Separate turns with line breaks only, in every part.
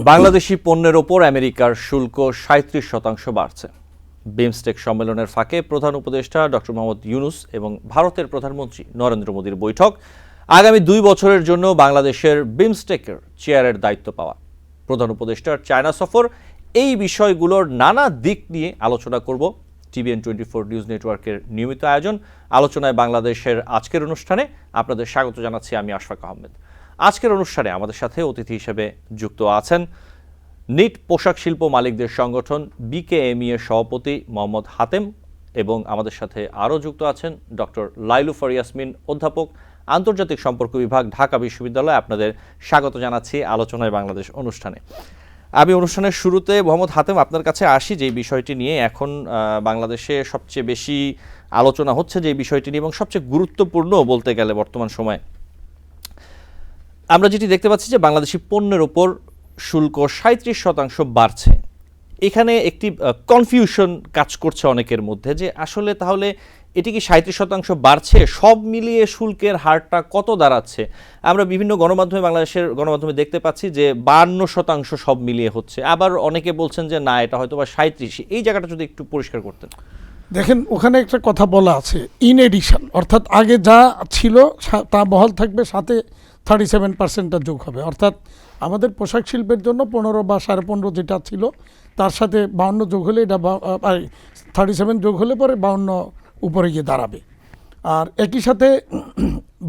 বাংলাদেশি পণ্যের ওপর আমেরিকার শুল্ক ৩৭% বাড়ছে। বিমস্টেক সম্মেলনের ফাঁকে প্রধান উপদেষ্টা ডক্টর মোহাম্মদ ইউনূস এবং ভারতের প্রধানমন্ত্রী নরেন্দ্র মোদীর বৈঠক, আগামী ২ বছরের জন্য বাংলাদেশের বিমস্টেকের চেয়ারের দায়িত্ব পাওয়া, প্রধান উপদেষ্টার চায়না সফর, এই বিষয়গুলোর নানা দিক নিয়ে আলোচনা করব। TVN24 নিউজ নেটওয়ার্কের নিয়মিত আয়োজন আলোচনায় বাংলাদেশের আজকের অনুষ্ঠানে আপনাদের স্বাগত জানাচ্ছি আমি আশফাক আহমেদ। আজকের অনুষ্ঠানে আমাদের সাথে অতিথি হিসেবে যুক্ত আছেন নিট পোশাক শিল্প মালিকদের সংগঠন BKME এর সভাপতি মোহাম্মদ হাতেম, এবং আমাদের সাথে আরও যুক্ত আছেন ডক্টর লাইলুফার ইয়াসমিন, অধ্যাপক, আন্তর্জাতিক সম্পর্ক বিভাগ, ঢাকা বিশ্ববিদ্যালয়। আপনাদের স্বাগত জানাচ্ছি আলোচনায় বাংলাদেশ অনুষ্ঠানে। আমি অনুষ্ঠানের শুরুতে মোহাম্মদ হাতেম আপনার কাছে আসি, যে বিষয়টি নিয়ে এখন বাংলাদেশে সবচেয়ে বেশি আলোচনা হচ্ছে, যে বিষয়টি নিয়ে এবং সবচেয়ে গুরুত্বপূর্ণ বলতে গেলে বর্তমান সময়ে আমরা যেটি দেখতে পাচ্ছি যে বাংলাদেশি পণ্যের ওপর শুল্ক ৩৭% বাড়ছে। এখানে একটি কনফিউশন কাজ করছে অনেকের মধ্যে যে আসলে তাহলে এটি কি ৩৭% বাড়ছে, সব মিলিয়ে শুল্কের হারটা কত দাঁড়াচ্ছে? আমরা বিভিন্ন গণমাধ্যমে, বাংলাদেশের গণমাধ্যমে দেখতে পাচ্ছি যে ৫২% সব মিলিয়ে হচ্ছে, আবার অনেকে বলছেন যে না, এটা হয়তো বা ৩৭। এই জায়গাটা যদি একটু পরিষ্কার করতেন।
দেখেন, ওখানে একটা কথা বলা আছে, ইন এডিশন, অর্থাৎ আগে যা ছিল তা বহাল থাকবে, সাথে 37%টা যোগ হবে। অর্থাৎ আমাদের পোশাক শিল্পের জন্য ১৫ বা ১৫.৫ যেটা ছিল তার সাথে ৫২ যোগ হলে, এটা 37 যোগ হলে পরে ৫২ উপরে গিয়ে দাঁড়াবে। আর একই সাথে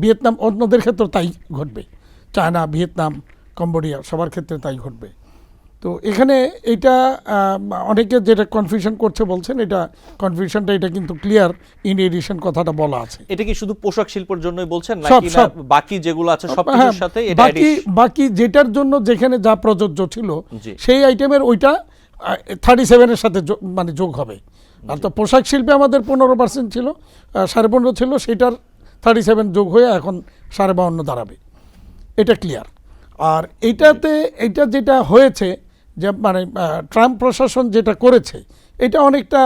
ভিয়েতনাম, অন্যদের ক্ষেত্রে তাই ঘটবে, চায়না, ভিয়েতনাম, কম্বোডিয়া সবার ক্ষেত্রে তাই ঘটবে। তো এখানে এটা অনেকে যেটা কনফিউশন করছে বলছেন, এটা কনফিউশনটা এটা কিন্তু ক্লিয়ার, ইন এডিশন কথাটা বলা আছে।
এটা কি শুধু পোশাক শিল্পের জন্যই বলছেন নাকি বাকি যেগুলো আছে সবকিছুর সাথে?
বাকি যেটার জন্য যেখানে যা প্রযোজ্য ছিল সেই আইটেমের ওইটা 37-এর সাথে মানে যোগ হবে। আর তো পোশাক শিল্পে আমাদের 15% ছিল, 15.5 ছিল, সেটার 37 যোগ হয়ে এখন 52.5 দাঁড়াবে। এটা ক্লিয়ার। আর এইটাতে এইটা যেটা হয়েছে যে মানে ট্রাম্প প্রশাসন যেটা করেছে, এটা অনেকটা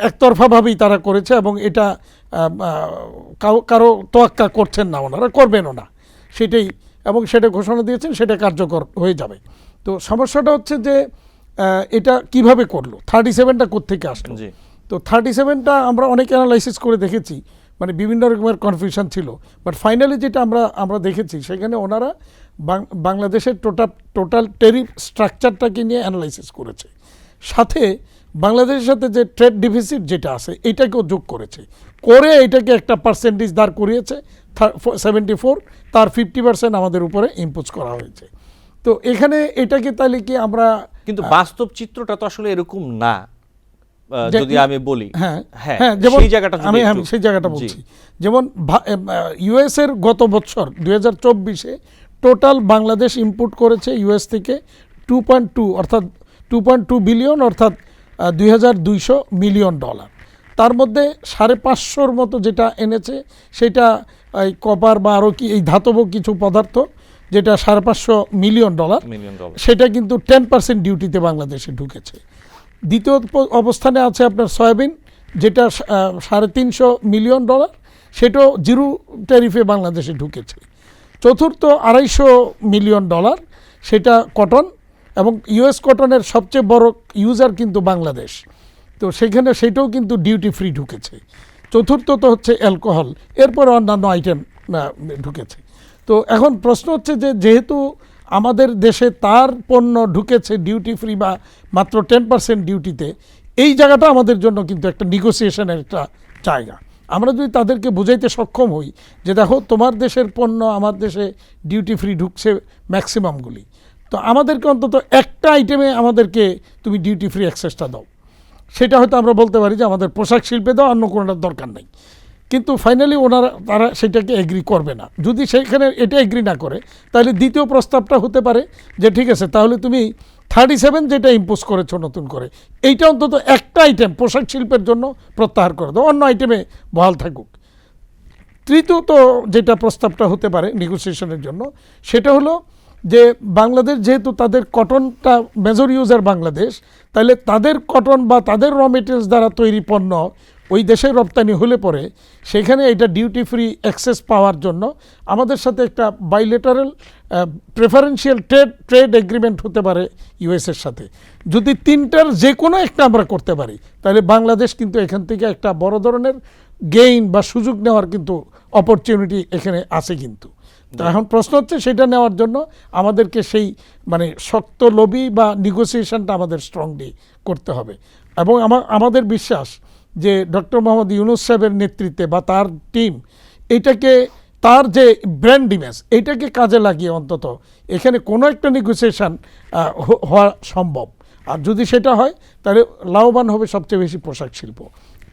একতরফাভাবেই তারা করেছে, এবং এটা কারো তোয়াক্কা করছেন না, ওনারা করবেনও না সেটাই, এবং সেটা ঘোষণা দিয়েছেন, সেটা কার্যকর হয়ে যাবে। তো সমস্যাটা হচ্ছে যে এটা কিভাবে করলো, 37টা কোত্থেকে আসলো? তো 37টা আমরা অনেক অ্যানালাইসিস করে দেখেছি, মানে বিভিন্ন রকমের কনফিউশন ছিল, বাট ফাইনালি যেটা আমরা দেখেছি সেখানে ওনারা বাংলাদেশের টোটাল টেরিফ স্ট্রাকচারটাকে নিয়ে অ্যানালাইসিস করেছে, সাথে বাংলাদেশের সাথে যে ট্রেড ডিফিসিট যেটা আছে এটাকেও যোগ করেছে, করে এটাকে একটা পার্সেন্টেজ দাঁড় করিয়েছে 74, তার 50% আমাদের উপরে ইম্পোজ করা হয়েছে। তো এখানে এটাকে তাহলে কি আমরা, কিন্তু
বাস্তব চিত্রটা তো আসলে এরকম না, যদি আমি বলি।
হ্যাঁ, যেমন আমি সেই জায়গাটা বলছি, যেমন ইউএস এর গত বছর 2024-এ টোটাল বাংলাদেশ ইম্পোর্ট করেছে ইউএস থেকে 2.2, অর্থাৎ 2.2 বিলিয়ন, অর্থাৎ $2,200 মিলিয়ন। তার মধ্যে 550-র মতো যেটা এনেছে সেটা এই কপার বা আরও কি এই ধাতব কিছু পদার্থ, যেটা $550 মিলিয়ন, সেটা কিন্তু 10% ডিউটিতে বাংলাদেশে ঢুকেছে। দ্বিতীয় অবস্থানে আছে আপনার সয়াবিন, যেটা $350 মিলিয়ন, সেটাও জিরো ট্যারিফে বাংলাদেশে ঢুকেছে। চতুর্থ $250 মিলিয়ন, সেটা কটন, এবং ইউএস কটনের সবচেয়ে বড় ইউজার কিন্তু বাংলাদেশ, তো সেখানে সেটাও কিন্তু ডিউটি ফ্রি ঢুকেছে। চতুর্থ তো হচ্ছে অ্যালকোহল, এরপর অন্যান্য আইটেম ঢুকেছে। তো এখন প্রশ্ন হচ্ছে যে যেহেতু আমাদের দেশে তার পণ্য ঢুকেছে ডিউটি ফ্রি বা মাত্র 10% ডিউটিতে, এই জায়গাটা আমাদের জন্য কিন্তু একটা নেগোসিয়েশনের একটা জায়গা। আমরা যদি তাদেরকে বুঝাইতে সক্ষম হই যে দেখো, তোমার দেশের পণ্য আমার দেশে ডিউটি ফ্রি ঢুকছে ম্যাক্সিমামগুলি, তো আমাদেরকে অন্তত একটা আইটেমে আমাদেরকে তুমি ডিউটি ফ্রি অ্যাক্সেসটা দাও, সেটা হয়তো আমরা বলতে পারি যে আমাদের পোশাক শিল্পে দাও, অন্য কোনোটার দরকার নেই। কিন্তু ফাইনালি তারা সেটাকে এগ্রি করবে না। যদি সেখানে এটা এগ্রি না করে, তাহলে দ্বিতীয় প্রস্তাবটা হতে পারে যে ঠিক আছে, তাহলে তুমি 37 যেটা ইম্পোজ করেছো নতুন করে, এইটা অন্তত একটা আইটেম পোশাক শিল্পের জন্য প্রত্যাহার করে দাও, অন্য আইটেমে বহাল থাকুক। তৃতীয়ত যেটা প্রস্তাবটা হতে পারে নেগোসিয়েশনের জন্য, সেটা হলো যে বাংলাদেশ যেহেতু তাদের কটনটা মেজর ইউজার বাংলাদেশ, তাহলে তাদের কটন বা তাদের র মেটেরিয়ালস দ্বারা তৈরি পণ্য ওই দেশে রপ্তানি হলে পরে সেখানে এটা ডিউটি ফ্রি অ্যাক্সেস পাওয়ার জন্য আমাদের সাথে একটা বাইলেটারাল প্রেফারেন্সিয়াল ট্রেড এগ্রিমেন্ট হতে পারে ইউএসের সাথে। যদি তিনটার যে কোনো একটা আমরা করতে পারি তাহলে বাংলাদেশ কিন্তু এখান থেকে একটা বড় ধরনের গেইন বা সুযোগ নেওয়ার কিন্তু অপরচুনিটি এখানে আছে কিন্তু। তো এখন প্রশ্ন হচ্ছে সেটা নেওয়ার জন্য আমাদেরকে সেই মানে শক্ত লবি বা নেগোসিয়েশনটা আমাদের স্ট্রংলি করতে হবে। এবং আমাদের বিশ্বাস যে ডক্টর মোহাম্মদ ইউনূস সাহেবের নেতৃত্বে বা তার টিম এটাকে তার যে ব্র্যান্ড ইমেজ এইটাকে কাজে লাগিয়ে অন্তত এখানে কোনো একটা নেগোসিয়েশন হওয়া সম্ভব। আর যদি সেটা হয় তাহলে লাভবান হবে সবচেয়ে বেশি পোশাক শিল্প,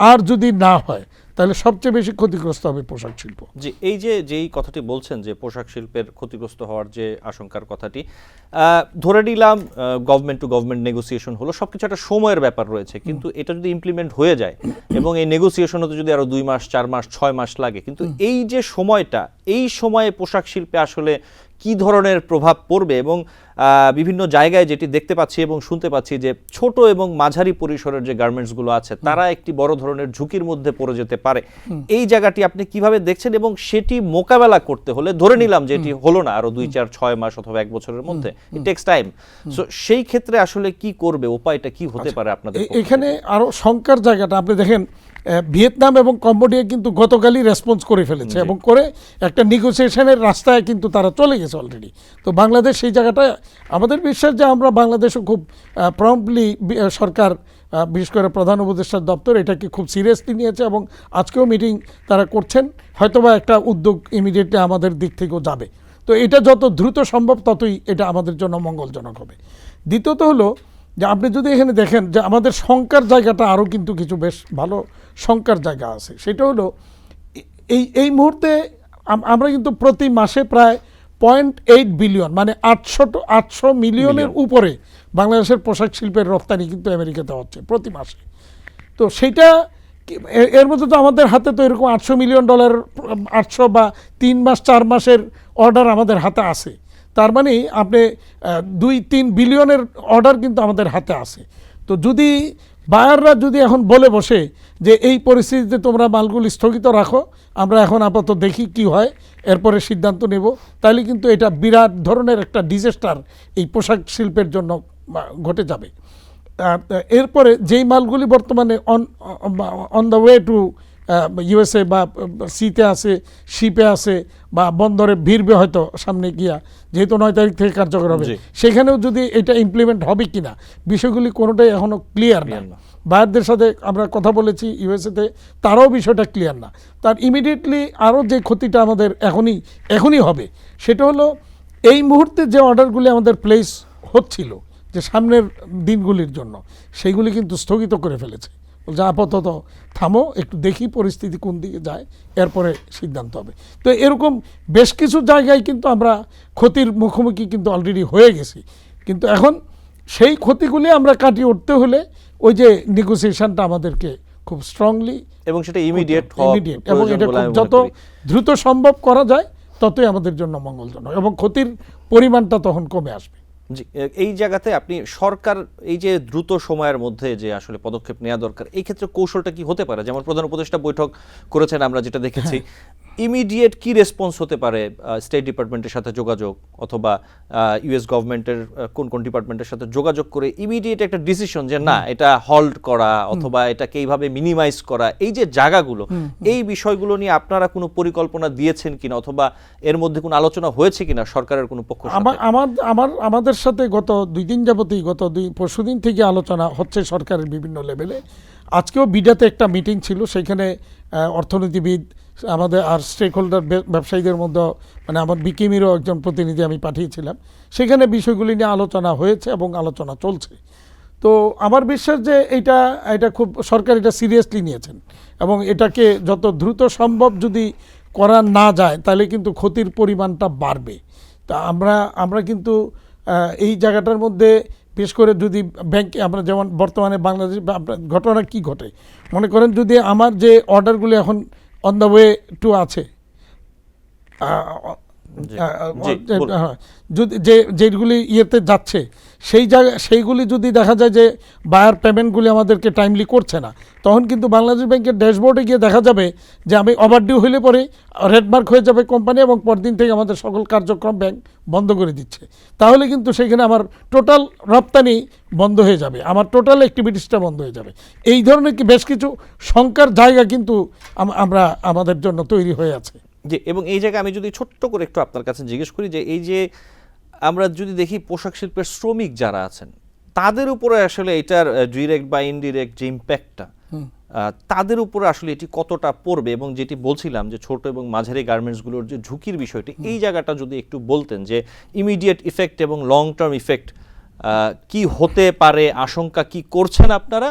আর যদি না হয় তাহলে সবচেয়ে বেশি ক্ষতিগ্রস্ত হবে পোশাক শিল্প।
জি, এই যেই কথাটি বলছেন যে পোশাক শিল্পের ক্ষতিগ্রস্ত হওয়ার যে আশঙ্কার কথাটি, ধরে নিলাম গভর্নমেন্ট টু গভর্নমেন্ট নেগোসিয়েশন হলো, সবকিছু একটা সময়ের ব্যাপার রয়েছে, কিন্তু এটা যদি ইমপ্লিমেন্ট হয়ে যায় এবং এই নেগোসিয়েশন হতে যদি আরো 2 মাস 4 মাস 6 মাস লাগে, কিন্তু এই যে সময়টা, এই সময়ে পোশাক শিল্পে আসলে কি ধরনের প্রভাব পড়বে? এবং বিভিন্ন জায়গায় যেটি দেখতে পাচ্ছি এবং শুনতে পাচ্ছি যে ছোট এবং মাঝারি পরিসরের যে গার্মেন্টসগুলো আছে তারা একটি বড় ধরনের ঝুঁকির মধ্যে পড়ে যেতে পারে। এই জায়গাটি আপনি কিভাবে দেখছেন? এবং সেটি মোকাবেলা করতে হলে, ধরে নিলাম যে এটি হলো না আরো 2 4 6 মাস অথবা 1 বছরের মধ্যে, ইট টেকস টাইম, সো সেই ক্ষেত্রে আসলে কি করবে, উপায়টা কি হতে পারে আপনাদের?
এখানে আরো শঙ্কার জায়গাটা আপনি দেখেন, ভিয়েতনাম এবং কম্বোডিয়া কিন্তু গতকালই রেসপন্স করে ফেলেছে এবং করে একটা নেগোসিয়েশনের রাস্তায় কিন্তু তারা চলে গেছে অলরেডি। তো বাংলাদেশ সেই জায়গাটায় আমাদের বিশ্বাস যে আমরা বাংলাদেশও খুব প্রম্পটলি সরকার, বিশেষ করে প্রধান উপদেষ্টার দপ্তর এটাকে খুব সিরিয়াসলি নিয়েছে এবং আজকেও মিটিং তারা করছেন, হয়তোবা একটা উদ্যোগ ইমিডিয়েটলি আমাদের দিক থেকেও যাবে। তো এটা যত দ্রুত সম্ভব ততই এটা আমাদের জন্য মঙ্গলজনক হবে। দ্বিতীয়ত হলো যে আপনি যদি এখানে দেখেন যে আমাদের শঙ্কার জায়গাটা আরও কিন্তু কিছু বেশ ভালো শঙ্কার জায়গা আছে। সেটা হলো এই মুহূর্তে আমরা কিন্তু প্রতি মাসে প্রায় 0.8 বিলিয়ন মানে 800 মিলিয়নের উপরে বাংলাদেশের পোশাক শিল্পের রপ্তানি কিন্তু আমেরিকাতে হচ্ছে প্রতি মাসে। তো সেইটা এর মধ্যে তো আমাদের হাতে তো এরকম $800 মিলিয়ন 800 বা 3 মাস 4 মাসের অর্ডার আমাদের হাতে আছে। তার মানে আপনি 2-3 বিলিয়নের অর্ডার কিন্তু আমাদের হাতে আছে। তো যদি বায়াররা যদি এখন বলে বসে যে এই পরিস্থিতিতে তোমরা মালগুলি স্থগিত রাখো, আমরা এখন আপাতত দেখি কি হয়, এরপরে সিদ্ধান্ত নেব, তাহলে কিন্তু এটা বিরাট ধরনের একটা ডিজাস্টার এই পোশাক শিল্পের জন্য ঘটে যাবে। এরপরে যেই মালগুলি বর্তমানে on the way to USA বা সিতে আছে, শিপে আছে বা বন্দরে ভিড়বে হয়তো সামনে গিয়া, যেহেতু 9 তারিখ থেকে কার্যকর হবে, সেখানেও যদি এটা ইমপ্লিমেন্ট হবে কিনা বিষয়গুলি কোনোটাই এখনও ক্লিয়ার না। বায়ারদের সাথে আমরা কথা বলেছি ইউএসএতে, তারাও বিষয়টা ক্লিয়ার না। তার ইমিডিয়েটলি আরও যে ক্ষতিটা আমাদের এখনই হবে সেটা হলো এই মুহূর্তে যে অর্ডারগুলি আমাদের প্লেস হচ্ছিল যে সামনের দিনগুলির জন্য, সেইগুলি কিন্তু স্থগিত করে ফেলেছে। যা আপাতত থামো, একটু দেখি পরিস্থিতি কোন দিকে যায়, এরপরে সিদ্ধান্ত হবে। তো এরকম বেশ কিছু জায়গায় কিন্তু আমরা ক্ষতির মুখোমুখি কিন্তু অলরেডি হয়ে গেছি, কিন্তু এখন সেই ক্ষতিগুলি আমরা কাটিয়ে উঠতে হলে ওই যে নেগোসিয়েশনটা আমাদেরকে খুব স্ট্রংলি
এবং সেটা ইমিডিয়েট
এবং এটা যত দ্রুত সম্ভব করা যায় ততই আমাদের জন্য মঙ্গলজনক এবং ক্ষতির পরিমাণটা তখন কমে আসবে।
জি, এই জায়গাতে আপনি সরকার এই যে দ্রুত সময়ের মধ্যে যে আসলে পদক্ষেপ নেওয়া দরকার, এই ক্ষেত্রে কৌশলটা কি হতে পারে? যেমন প্রধান উপদেষ্টা বৈঠক করেছেন, আমরা যেটা দেখেছি, ইমিডিয়েট কি রেসপন্স হতে পারে? স্টেট ডিপার্টমেন্টের সাথে যোগাযোগ অথবা ইউএস গভর্নমেন্টের কোন কোন ডিপার্টমেন্টের সাথে যোগাযোগ করে ইমিডিয়েট একটা ডিসিশন যে না এটা হল্ড করা অথবা এটাকে এইভাবে মিনিমাইজ করা, এই যে জায়গাগুলো, এই বিষয়গুলো নিয়ে আপনারা কোনো পরিকল্পনা দিয়েছেন কিনা অথবা এর মধ্যে কোনো আলোচনা হয়েছে কিনা সরকারের কোনো পক্ষ?
আমাদের সাথে গত 2 দিন যাবতই, পরশুদিন থেকে আলোচনা হচ্ছে সরকারের বিভিন্ন লেভেলে। আজকেও বিডাতে একটা মিটিং ছিল, সেখানে অর্থনীতিবিদ আমাদের আর স্টেক হোল্ডার ব্যবসায়ীদের মধ্যে মানে আমার বিকিমিরও একজন প্রতিনিধি আমি পাঠিয়েছিলাম, সেখানে বিষয়গুলি নিয়ে আলোচনা হয়েছে এবং আলোচনা চলছে। তো আমার বিশ্বাস যে এটা খুব সরকার এটা সিরিয়াসলি নিয়েছেন এবং এটাকে যত দ্রুত সম্ভব যদি করা না যায় তাহলে কিন্তু ক্ষতির পরিমাণটা বাড়বে। তা আমরা কিন্তু এই জায়গাটার মধ্যে বিশেষ করে যদি ব্যাংকে আমরা যেমন বর্তমানে বাংলাদেশ ঘটনা কি ঘটে, মনে করেন যদি আমার যে অর্ডারগুলি এখন অন দ্য ওয়ে টু আছে যদি যেগুলি ইয়েতে যাচ্ছে সেইগুলি যদি দেখা যায় যে বায়ার পেমেন্টগুলি আমাদেরকে টাইমলি করছে না, তখন কিন্তু বাংলাদেশ ব্যাংকের ড্যাশবোর্ডে গিয়ে দেখা যাবে যে আমি ওভারডিউ হইলে পরে রেডমার্ক হয়ে যাবে কোম্পানি, এবং পরদিন থেকে আমাদের সকল কার্যক্রম ব্যাংক বন্ধ করে দিচ্ছে। তাহলে কিন্তু সেখানে আমার টোটাল রপ্তানি বন্ধ হয়ে যাবে, আমার টোটাল অ্যাক্টিভিটিসটা বন্ধ হয়ে যাবে। এই ধরনের বেশ কিছু শঙ্কার জায়গা কিন্তু আমরা আমাদের জন্য তৈরি হয়ে আছে।
যে এবং এই জায়গায় আমি যদি ছোট্ট করে একটু আপনার কাছে জিজ্ঞেস করি যে এই যে আমরা যদি দেখি পোশাক শিল্পের শ্রমিক যারা আছেন তাদের উপরে আসলে এটার ডিরেক্ট বা ইনডিরেক্ট যে ইম্প্যাক্টটা তাদের উপরে আসলে এটি কতটা পড়বে, এবং যেটি বলছিলাম যে ছোট এবং মাঝারি গার্মেন্টসগুলোর যে ঝুঁকির বিষয়টি, এই জায়গাটা যদি একটু বলতেন যে ইমিডিয়েট ইফেক্ট এবং লং টার্ম ইফেক্ট কি হতে পারে, আশঙ্কা কি করছেন আপনারা,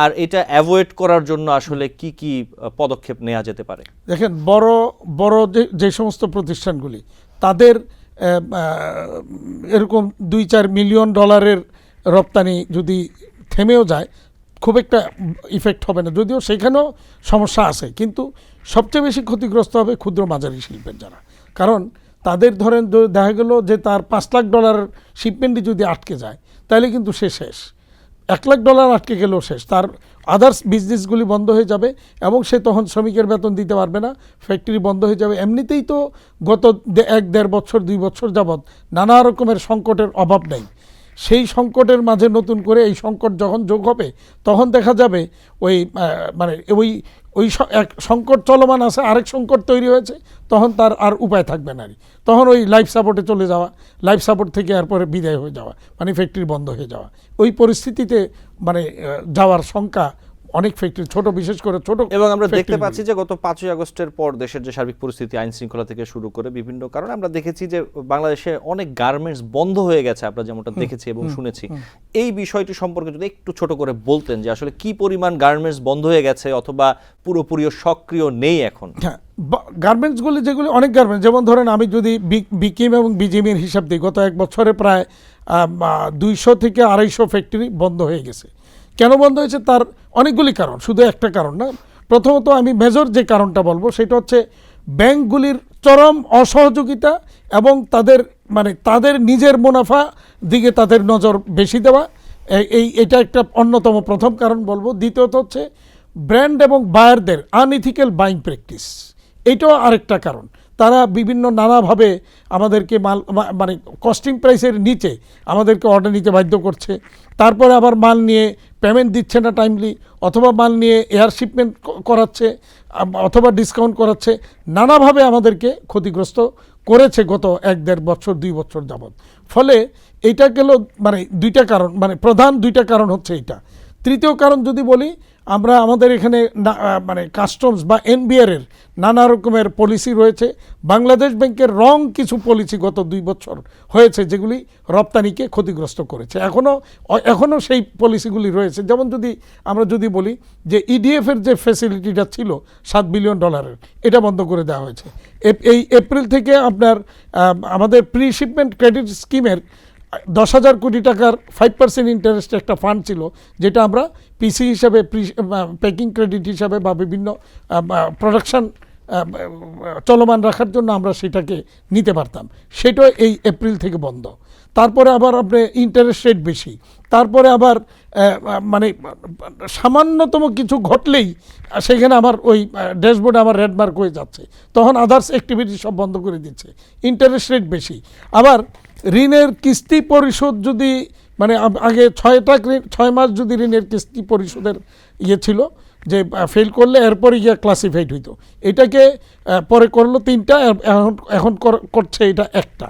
আর এটা অ্যাভয়েড করার জন্য আসলে কি কি পদক্ষেপ নেওয়া যেতে পারে?
দেখেন, বড় বড় যে সমস্ত প্রতিষ্ঠানগুলি তাদের এরকম 2-4 মিলিয়ন ডলারের রপ্তানি যদি থেমেও যায় খুব একটা ইফেক্ট হবে না, যদিও সেখানেও সমস্যা আছে, কিন্তু সবচেয়ে বেশি ক্ষতিগ্রস্ত হবে ক্ষুদ্র মাঝারি শিল্পের যারা। কারণ তাদের ধরেন দেখা গেল যে তার $5 লাখ শিপমেন্টই যদি আটকে যায় তাহলে কিন্তু সে শেষ। $1 লাখ আটকে গেলেও শেষ, তার আদার্স বিজনেসগুলি বন্ধ হয়ে যাবে এবং সে তখন শ্রমিকের বেতন দিতে পারবে না, ফ্যাক্টরি বন্ধ হয়ে যাবে। এমনিতেই তো গত 1-1.5 বছর 2 বছর যাবৎ নানা রকমের সংকটের অভাব নেই। সেই সংকটের মাঝে নতুন করে এই সংকট যখন যোগ হবে তখন দেখা যাবে ওই মানে ওই এক সংকট চলমান আছে, আরেক সংকট তৈরি হয়েছে, তখন তার আর উপায় থাকবে না, তখন ওই লাইফ সাপোর্টে চলে যাওয়া, লাইফ সাপোর্ট থেকে এরপরে বিদায় হয়ে যাওয়া, মানে ফ্যাক্টরি বন্ধ হয়ে যাওয়া, ওই পরিস্থিতিতে মানে যাওয়ার শঙ্কা অনেক ফ্যাক্টরি, ছোট বিশেষ করে ছোট।
এবং আমরা দেখতে পাচ্ছি যে গত 5ই আগস্টের পর দেশের যে সার্বিক পরিস্থিতি, আইন শৃঙ্খলা থেকে শুরু করে বিভিন্ন কারণে আমরা দেখেছি যে বাংলাদেশে অনেক গার্মেন্টস বন্ধ হয়ে গেছে, আমরা যেমনটা দেখেছি এবং শুনেছি। এই বিষয়টি সম্পর্কে যদি একটু ছোট করে বলতেন যে আসলে কি পরিমাণ গার্মেন্টস বন্ধ হয়ে গেছে অথবা পুরোপুরি সক্রিয় নেই এখন।
হ্যাঁ, গার্মেন্টসগুলি যেগুলি অনেক গার্মেন্টস, যেমন ধরেন আমি যদি বিকিম এবং বিজিএমের হিসাব দিই, গত 1 বছরে প্রায় 200 থেকে 250 ফ্যাক্টরি বন্ধ হয়ে গেছে। কেন বন্ধ হয়েছে তার অনেকগুলি কারণ, শুধু একটা কারণ না। প্রথমত আমি মেজর যে কারণটা বলবো সেটা হচ্ছে ব্যাংকগুলির চরম অসহযোগিতা এবং তাদের নিজের মুনাফা দিকে তাদের নজর বেশি দেওয়া, এটা একটা অন্যতম প্রথম কারণ বলবো। দ্বিতীয়ত হচ্ছে ব্র্যান্ড এবং বায়ারদের আনইথিক্যাল বাইং প্র্যাকটিস, এটাও আরেকটা কারণ। তারা বিভিন্ন নানাভাবে আমাদেরকে মানে কস্টিং প্রাইসের নিচে আমাদেরকে অর্ডার নিতে বাধ্য করছে, তারপরে আবার মাল নিয়ে পেমেন্ট দিচ্ছে না টাইমলি, অথবা মাল নিয়ে এয়ার শিপমেন্ট করাচ্ছে, অথবা ডিসকাউন্ট করাচ্ছে, নানাভাবে আমাদেরকে ক্ষতিগ্রস্ত করেছে গত 1-1.5 বছর 2 বছর যাবৎ। ফলে এইটা গেল মানে 2টা কারণ, মানে প্রধান 2টা কারণ হচ্ছে এইটা। তৃতীয় কারণ যদি বলি, আমরা আমাদের এখানে মানে কাস্টমস বা এনবিআরের নানা রকমের পলিসি রয়েছে। বাংলাদেশ ব্যাংকের রং কিছু পলিসি গত 2 বছর হয়েছে যেগুলি রপ্তানিকে ক্ষতিগ্রস্ত করেছে, এখনও সেই পলিসিগুলি রয়েছে। যেমন আমরা যদি বলি যে ইডিএফের যে ফ্যাসিলিটিটা ছিল $7 বিলিয়ন, এটা বন্ধ করে দেওয়া হয়েছে। এই এপ্রিল থেকে আপনার আমাদের প্রি শিপমেন্ট ক্রেডিট স্কিমের 10,000 কোটি টাকার 5% ইন্টারেস্ট একটা ফান্ড ছিল, যেটা আমরা পিসি হিসাবে, প্যাকিং ক্রেডিট হিসাবে বা বিভিন্ন প্রোডাকশন চলমান রাখার জন্য আমরা সেটাকে নিতে পারতাম, সেটাও এই এপ্রিল থেকে বন্ধ। তারপরে আবার আপনার ইন্টারেস্ট রেট বেশি, তারপরে আবার মানে সামান্যতম কিছু ঘটলেই সেখানে আমার ওই ড্যাশবোর্ডে আমার রেডমার্ক হয়ে যাচ্ছে, তখন আদার্স অ্যাক্টিভিটি সব বন্ধ করে দিচ্ছে, ইন্টারেস্ট রেট বেশি। আবার ঋণের কিস্তি পরিশোধ যদি মানে আগে 6 মাস যদি ঋণের কিস্তি পরিশোধের ছিল, যে ফেল করলে এরপরে গিয়ে ক্লাসিফাইড হইতো, এটাকে পরে করলো 3টা, এখন করছে এটা 1টা।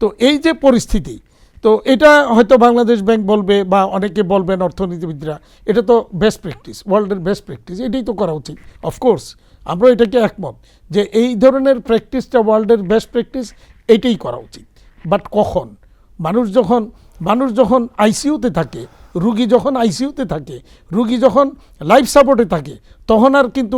তো এই যে পরিস্থিতি, তো এটা হয়তো বাংলাদেশ ব্যাংক বলবে বা অনেকে বলবেন অর্থনীতিবিদরা, এটা তো বেস্ট প্র্যাকটিস, ওয়ার্ল্ডের বেস্ট প্র্যাকটিস, এটাই তো করা উচিত। অফকোর্স আমরা এটাকে একমত যে এই ধরনের প্র্যাকটিসটা ওয়ার্ল্ডের বেস্ট প্র্যাকটিস, এটাই করা উচিত। বাট কখন? মানুষ যখন আইসিইউতে থাকে, রুগী যখন আইসিইউতে থাকে, রুগী যখন লাইফ সাপোর্টে থাকে, তখন আর কিন্তু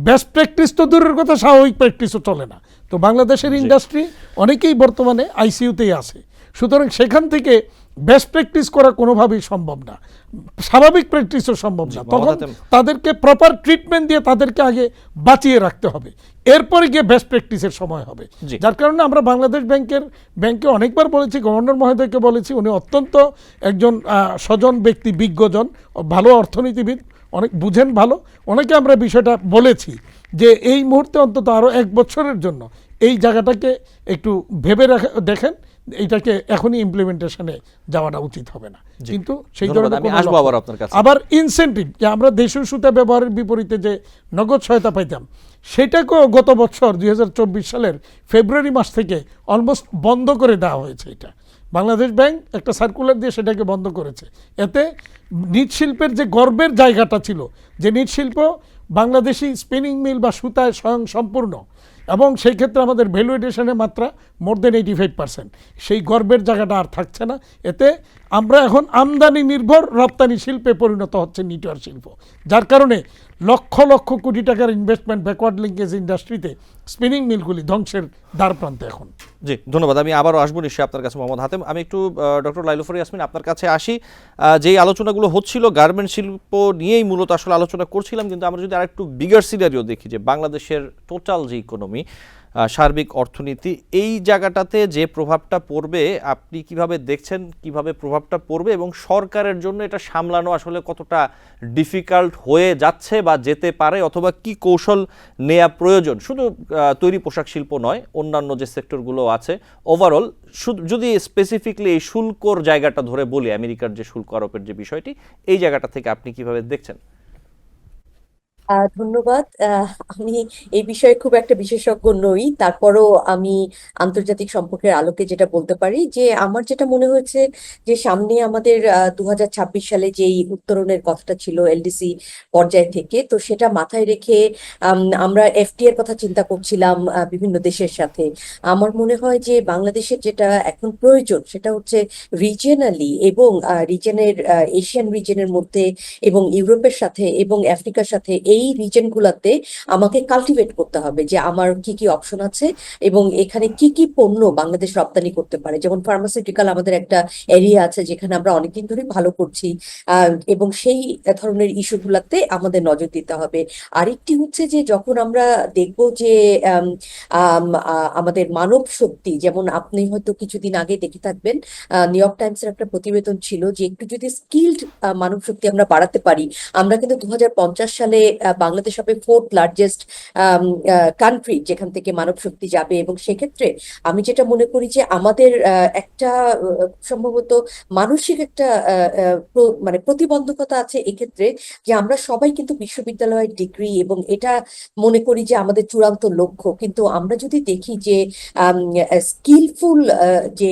বেস্ট প্র্যাকটিস তো দূরের কথা, স্বাভাবিক প্র্যাকটিসও চলে না। তো বাংলাদেশের ইন্ডাস্ট্রি অনেকেই বর্তমানে আইসিইউতেই আছে, সুতরাং সেখান থেকে বেস্ট প্র্যাকটিস করা কোনোভাবেই সম্ভব না, স্বাভাবিক প্র্যাকটিসও সম্ভব না। তখন তাদেরকে প্রপার ট্রিটমেন্ট দিয়ে তাদেরকে আগে বাঁচিয়ে রাখতে হবে, এরপরে গিয়ে বেস্ট প্র্যাকটিসের সময় হবে। যার কারণে আমরা বাংলাদেশ ব্যাংকে অনেকবার বলেছি, গভর্নর মহোদয়কে বলেছি, উনি অত্যন্ত একজন স্বজন ব্যক্তি, বিজ্ঞজন, ভালো অর্থনীতিবিদ, অনেক বুঝেন ভালো, ওনাকে আমরা বিষয়টা বলেছি যে এই মুহূর্তে অন্তত আরও 1 বছরের জন্য এই জায়গাটাকে একটু ভেবে দেখেন, এইটাকে এখনই ইমপ্লিমেন্টেশনে যাওয়াটা উচিত হবে না। কিন্তু সেই ধরনের আবার ইনসেন্টিভ, যে আমরা দেশীয় সুতা ব্যবহারের বিপরীতে যে নগদ সহায়তা পাইতাম, সেটাকেও গত বছর 2024 সালের ফেব্রুয়ারি মাস থেকে অলমোস্ট বন্ধ করে দেওয়া হয়েছে। এটা বাংলাদেশ ব্যাংক একটা সার্কুলার দিয়ে সেটাকে বন্ধ করেছে। এতে নিট শিল্পের যে গর্বের জায়গাটা ছিল, যে নিট শিল্প বাংলাদেশি স্পিনিং মিল বা সুতায় স্বয়ং সম্পূর্ণ, এবং সেই ক্ষেত্রে আমাদের ভ্যালু এডিশনের মাত্রা মোর দেন 85%, সেই গর্বের জায়গাটা আর থাকছে না। এতে আমরা এখন আমদানি নির্ভর রপ্তানি শিল্পে পরিণত হচ্ছে নিটওয়ার শিল্প, যার কারণে লক্ষ লক্ষ কোটি টাকার ইনভেস্টমেন্ট ব্যাকওয়ার্ড লিঙ্কেজ ইন্ডাস্ট্রিতে স্পিনিং মিলগুলি ধ্বংসের দ্বার প্রান্তে এখন।
জি, ধন্যবাদ। আমি আবারও আসবো নিশ্চয়ই আপনার কাছে মোহাম্মদ হাতেম। আমি একটু ডক্টর লাইলুফার ইয়াসমিন আপনার কাছে আসি। যেই আলোচনাগুলো হচ্ছিল গার্মেন্ট শিল্প নিয়েই মূলত আসলে আলোচনা করছিলাম, কিন্তু আমরা যদি আরেকটু বিগার সিনারিও দেখি, যে বাংলাদেশের টোটাল যে ইকোনমি, সার্বিক অর্থনীতি, এই জায়গাটাতে যে প্রভাবটা পড়বে আপনি কিভাবে দেখছেন, কিভাবে প্রভাবটা পড়বে, এবং সরকারের জন্য এটা সামলানো আসলে কতটা ডিফিকাল্ট হয়ে যাচ্ছে বা যেতে পারে, অথবা কি কৌশল নেওয়া প্রয়োজন, শুধু তৈরি পোশাক শিল্প নয়, অন্যান্য যে সেক্টরগুলো আছে ওভারঅল, যদি স্পেসিফিকলি এই শুল্কর জায়গাটা ধরে বলি, আমেরিকার যে শুল্ক আরোপের যে বিষয়টি, এই জায়গাটা থেকে আপনি কিভাবে দেখছেন?
ধন্যবাদ। আমি এই বিষয়ে খুব একটা বিশেষজ্ঞ নই, তারপরও আমি আন্তর্জাতিক সম্পর্কের আলোকে যেটা বলতে পারি, যে আমার যেটা মনে হয়েছে যে সামনে আমাদের 2026 সালে যেই উত্তরণের কথাটা ছিল এলডিসি পর্যায় থেকে, তো সেটা মাথায় রেখে আমরা এফটি এর কথা চিন্তা করছিলাম বিভিন্ন দেশের সাথে। আমার মনে হয় যে বাংলাদেশের যেটা এখন প্রয়োজন সেটা হচ্ছে রিজিয়নালি এবং রিজনের, এশিয়ান রিজনের মধ্যে এবং ইউরোপের সাথে এবং আফ্রিকার সাথে, এই রিজন গুলাতে আমাকে কাল্টিভেট করতে হবে যে আমার কি কি অপশন আছে এবং এখানে কি কি পণ্য বাংলাদেশ রপ্তানি করতে পারে। যেমন ফার্মাসিউটিক্যাল আমাদের একটা এরিয়া আছে যেখানে আমরা অনেকদিন ধরে ভালো করছি, এবং সেই ধরনের ইস্যু গুলাতে আমাদের নজর দিতে হবে। আরেকটি হচ্ছে যে যখন আমরা দেখব যে আমাদের মানব শক্তি, যেমন আপনি হয়তো কিছুদিন আগে দেখে থাকবেন নিউ ইয়র্ক টাইমসের একটা প্রতিবেদন ছিল যে একটু যদি স্কিলড মানব শক্তি আমরা বাড়াতে পারি, আমরা কিন্তু 2050 সালে বাংলাদেশ হবে 4th লার্জেস্ট কান্ট্রি যেখান থেকে মানব শক্তি যাবে। এবং সেক্ষেত্রে আমি যেটা মনে করি যে আমাদের একটা সম্ভবত মানসিক একটা মানে প্রতিবন্ধকতা আছে এক্ষেত্রে, যে আমরা সবাই কিন্তু বিশ্ববিদ্যালয়ের ডিগ্রি এবং এটা মনে করি যে আমাদের চূড়ান্ত লক্ষ্য, কিন্তু আমরা যদি দেখি যে স্কিলফুল যে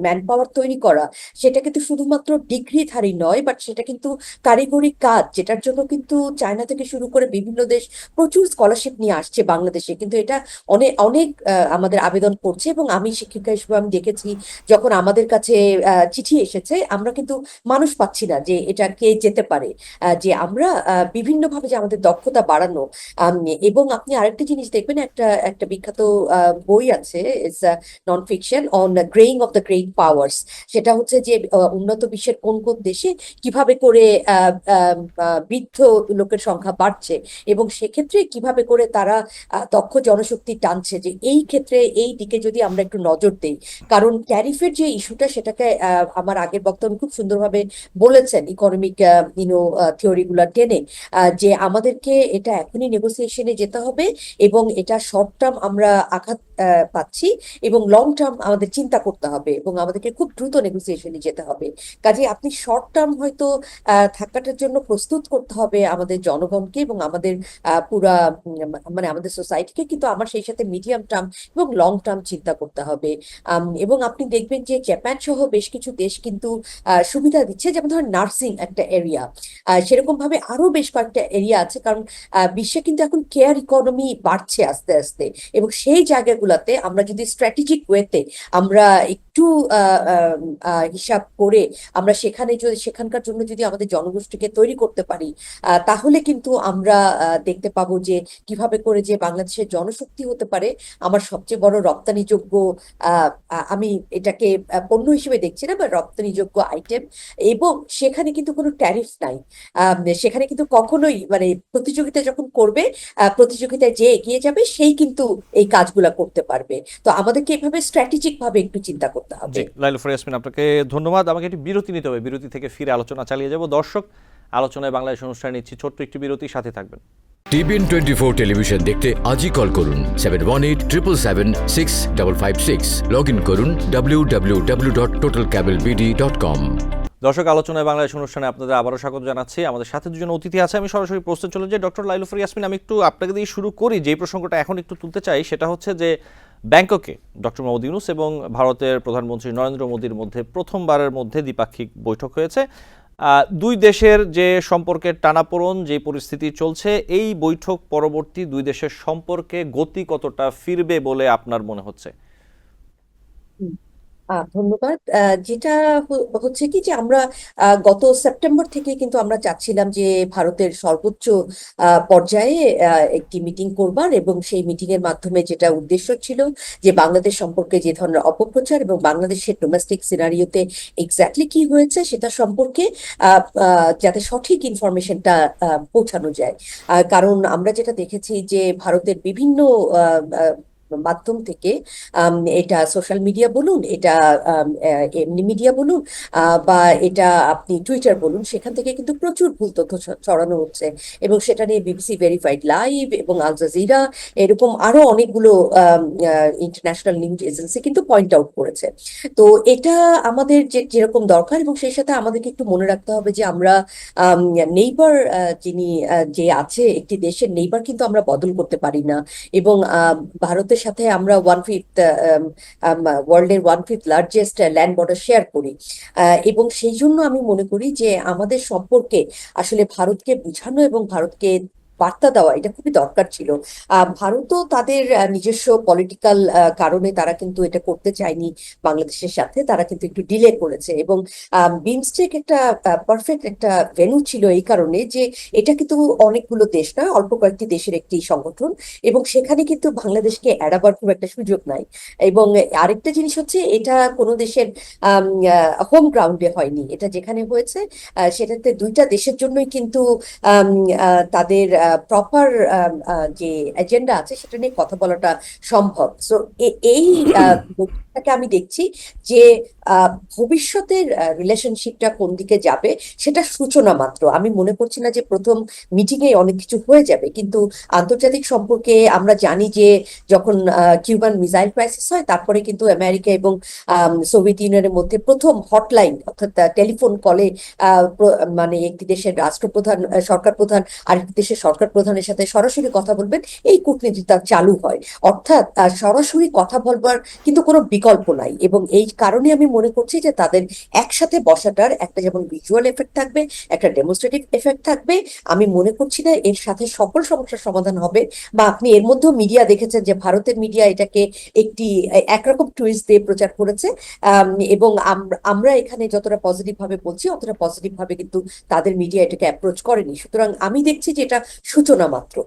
ম্যান পাওয়ার তৈরি করা, সেটা কিন্তু শুধুমাত্র ডিগ্রিধারী নয়, বাট সেটা কিন্তু কারিগরি কাজ, যেটার জন্য কিন্তু চায়না থেকে শুরু করে বিভিন্ন দেশ প্রচুর স্কলারশিপ নিয়ে আসছে বাংলাদেশে, কিন্তু এটা অনেক অনেক আমাদের আবেদন করছে। এবং আমি শিক্ষিকা হিসেবে আমি দেখেছি যখন আমাদের কাছে চিঠি এসেছে, আমরা কিন্তু মানুষ পাচ্ছি না যে এটা কে যেতে পারে, যে আমরা বিভিন্নভাবে যে আমাদের দক্ষতা বাড়ানো। এবং আপনি আরেকটা জিনিস দেখবেন, একটা একটা বিখ্যাত বই আছে, it's non fiction, on greying of the great powers. সেটা হচ্ছে যে উন্নত বিশ্বের কোন কোন দেশে কিভাবে করে বৃদ্ধ লোকের সংখ্যা বাড়ছে এবং সেক্ষেত্রে কিভাবে করে তারা দক্ষ জনশক্তি টানছে, যে এই ক্ষেত্রে এই দিকে যদি আমরা একটু নজর দেই। কারণ ট্যারিফের যে ইস্যুটা, সেটাকে আমার আগের বক্তব্য খুব সুন্দরভাবে বলেছেন ইকোনমিক থিওরি গুলা টেনে, যে আমাদেরকে এটা এখনই নেগোসিয়েশনে যেতে হবে এবং এটা শর্ট টার্ম আমরা আঘাত পাচ্ছি এবং লং টার্ম আমাদের চিন্তা করতে হবে এবং আমাদেরকে খুব দ্রুত নেগোসিয়েশনে যেতে হবে। কাজে আপনি শর্ট টার্ম হয়তো থাকাটার জন্য প্রস্তুত করতে হবে আমাদের জনগণকে এবং আমাদের পুরা মানে আমাদের সোসাইটিকে, কিন্তু আমার সেই সাথে মিডিয়াম টার্ম এবং লং টার্ম চিন্তা করতে হবে। এবং আপনি দেখবেন যে জাপান সহ বেশ কিছু দেশ কিন্তু সুবিধা দিচ্ছে, যেমন ধরেন নার্সিং একটা এরিয়া, সেরকম ভাবে আরো বেশ কয়েকটা এরিয়া আছে। কারণ বিশ্বে কিন্তু এখন কেয়ার ইকোনমি বাড়ছে আস্তে আস্তে, এবং সেই জায়গাগুলোতে আমরা যদি স্ট্র্যাটেজিক ওয়েতে আমরা একটু হিসাব করে আমরা সেখানে যদি সেখানকার জন্য যদি আমাদের জনগোষ্ঠীকে তৈরি করতে পারি, তাহলে কিন্তু কিন্তু আমরা দেখতে পাবো যে কিভাবে করে যে বাংলাদেশের জনশক্তি হতে পারে আমার সবচেয়ে বড় রপ্তানিযোগ্য, আমি এটাকে পণ্য হিসেবে দেখছি না, বা রপ্তানিযোগ্য আইটেম। এবং সেখানে কিন্তু কোনো ট্যারিফ নাই। সেখানে কিন্তু কখনোই মানে প্রতিযোগিতা যখন করবে, প্রতিযোগিতায় যে এগিয়ে যাবে সেই কিন্তু এই কাজগুলা করতে পারবে। তো আমাদেরকে এভাবে স্ট্র্যাটেজিক ভাবে একটু চিন্তা করতে হবে।
জি, লাইলুফার ইয়াসমিন, আপনাকে ধন্যবাদ। আমাকে একটি বিরতি নিতে হবে, বিরতি থেকে ফিরে আলোচনা চালিয়ে যাব। দর্শক, আলোচনায় বাংলাদেশ অনুষ্ঠানে নিচ্ছি ছোট্ট একটি বিরতি, সাথে থাকবেন।
TBN 24 টেলিভিশন দেখতে আজই কল করুন 7187776556। লগ ইন করুন www.totalcablebd.com।
দর্শক, আলোচনায় বাংলাদেশ অনুষ্ঠানে আপনাদের আবারও স্বাগত জানাচ্ছি। আমাদের সাথে দুজন অতিথি আছে, আমি সরাসরি প্রশ্নে চলে যাই। ডক্টর লাইলুফার ইয়াসমিন, আমি একটু আপনাকে দিয়ে শুরু করি। যে প্রসঙ্গটা এখন একটু তুলতে চাই সেটা হচ্ছে যে ব্যাংককে ডক্টর মোহাম্মদ ইউনূস এবং ভারতের প্রধানমন্ত্রী নরেন্দ্র মোদীর মধ্যে প্রথমবারের মধ্যে দ্বিপাক্ষিক বৈঠক হয়েছে। দুই দেশের যে সম্পর্কের টানাপোড়েন, যে পরিস্থিতি চলছে, এই বৈঠক পরবর্তী দুই দেশের সম্পর্কে গতি কতটা ফিরবে বলে আপনার মনে হচ্ছে?
ধন্যবাদ। যেটা হচ্ছে কি যে আমরা গত সেপ্টেম্বর থেকে কিন্তু আমরা চাচ্ছিলাম যে ভারতের সর্বোচ্চ পর্যায়ে একটি মিটিং করবার, এবং সেই মিটিং এর মাধ্যমে যেটা উদ্দেশ্য ছিল যে বাংলাদেশ সম্পর্কে যে ধরনের অপপ্রচার এবং বাংলাদেশের ডোমেস্টিক সিনারিওতে এক্স্যাক্টলি কি হয়েছে সেটা সম্পর্কে যাতে সঠিক ইনফরমেশনটা পৌঁছানো যায়। কারণ আমরা যেটা দেখেছি যে ভারতের বিভিন্ন মাধ্যম থেকে, এটা সোশ্যাল মিডিয়া বলুন, এটা এমনি মিডিয়া বলুন, বা এটা আপনি টুইটার বলুন, সেখান থেকে কিন্তু প্রচুর ভুল তথ্য ছড়ানো হচ্ছে। এবং সেটা নিয়ে বিবিসি ভেরিফাইড লাইভ এবং আল জাজিরা এরকম আরো অনেকগুলো ইন্টারন্যাশনাল নিউজ এজেন্সি কিন্তু পয়েন্ট আউট করেছে। তো এটা আমাদের যেরকম দরকার, এবং সেই সাথে আমাদেরকে একটু মনে রাখতে হবে যে আমরা নেইবার, যিনি যে আছে একটি দেশের নেইবার কিন্তু আমরা বদল করতে পারি না। এবং ভারতের সাথে আমরা 1/5 ওয়ার্ল্ডের 1/5 লার্জেস্ট ল্যান্ড বর্ডার শেয়ার করি। এবং সেই জন্য আমি মনে করি যে আমাদের সম্পর্কে আসলে ভারতকে বোঝানো এবং ভারতকে বার্তা দেওয়া এটা খুবই দরকার ছিল। ভারতও তাদের নিজস্ব পলিটিক্যাল কারণে তারা কিন্তু এটা করতে চায়নি বাংলাদেশের সাথে, তারা কিন্তু একটু ডিলে করেছে। এবং বিমস্টেক একটা পারফেক্ট একটা ভেন্যু ছিল এই কারণে যে এটা কিন্তু অনেকগুলো দেশ না, অল্প কয়েকটি দেশের একটি সংগঠন, এবং সেখানে কিন্তু বাংলাদেশকে এড়াবার খুব একটা সুযোগ নাই। এবং আরেকটা জিনিস হচ্ছে, এটা কোনো দেশের হোম গ্রাউন্ডে হয়নি, এটা যেখানে হয়েছে সেটাতে দুইটা দেশের জন্যই কিন্তু তাদের প্রপার যে এজেন্ডা আছে সেটা নিয়ে কথা বলাটা সম্ভব। সো এই বৈঠকটাকে আমি দেখছি যে ভবিষ্যতের রিলেশনশিপটা কোন দিকে যাবে সেটা সূচনা মাত্র। আমি মনে করছি না যে প্রথম মিটিং এ অনেক কিছু হয়ে যাবে, কিন্তু আন্তর্জাতিক সম্পর্কে আমরা জানি যে যখন কিউবান মিসাইল ক্রাইসিস হয়, তারপরে কিন্তু আমেরিকা এবং সোভিয়েত ইউনিয়নের মধ্যে প্রথম হটলাইন, অর্থাৎ টেলিফোন কলে মানে একটি দেশের রাষ্ট্রপ্রধান, সরকার প্রধান আরেকটি দেশের সরকার প্রধানের সাথে সরাসরি কথা বলবেন, এই কূটনীতিটা চালু হয়। অর্থাৎ সরাসরি কথা বলবার কিন্তু কোনো বিকল্প নাই। এবং এই কারণে আমি মনে করছি যে তাদের একসাথে বসাটার একটা যেমন ভিজুয়াল এফেক্ট থাকবে, একটা ডেমনস্ট্রেটিভ এফেক্ট থাকবে। আমি মনে করছি না এর সাথে সকল সমস্যার সমাধান হবে। বা আপনি এর মধ্যেও মিডিয়া দেখেছেন যে ভারতের মিডিয়া এটাকে একটি একরকম টুইস্ট দিয়ে প্রচার করেছে। এবং আমরা এখানে যতটা পজিটিভ ভাবে বলছি, অতটা পজিটিভ ভাবে কিন্তু তাদের মিডিয়া এটাকে অ্যাপ্রোচ করেনি। সুতরাং আমি দেখছি যে এটা সূচনা মাত্র।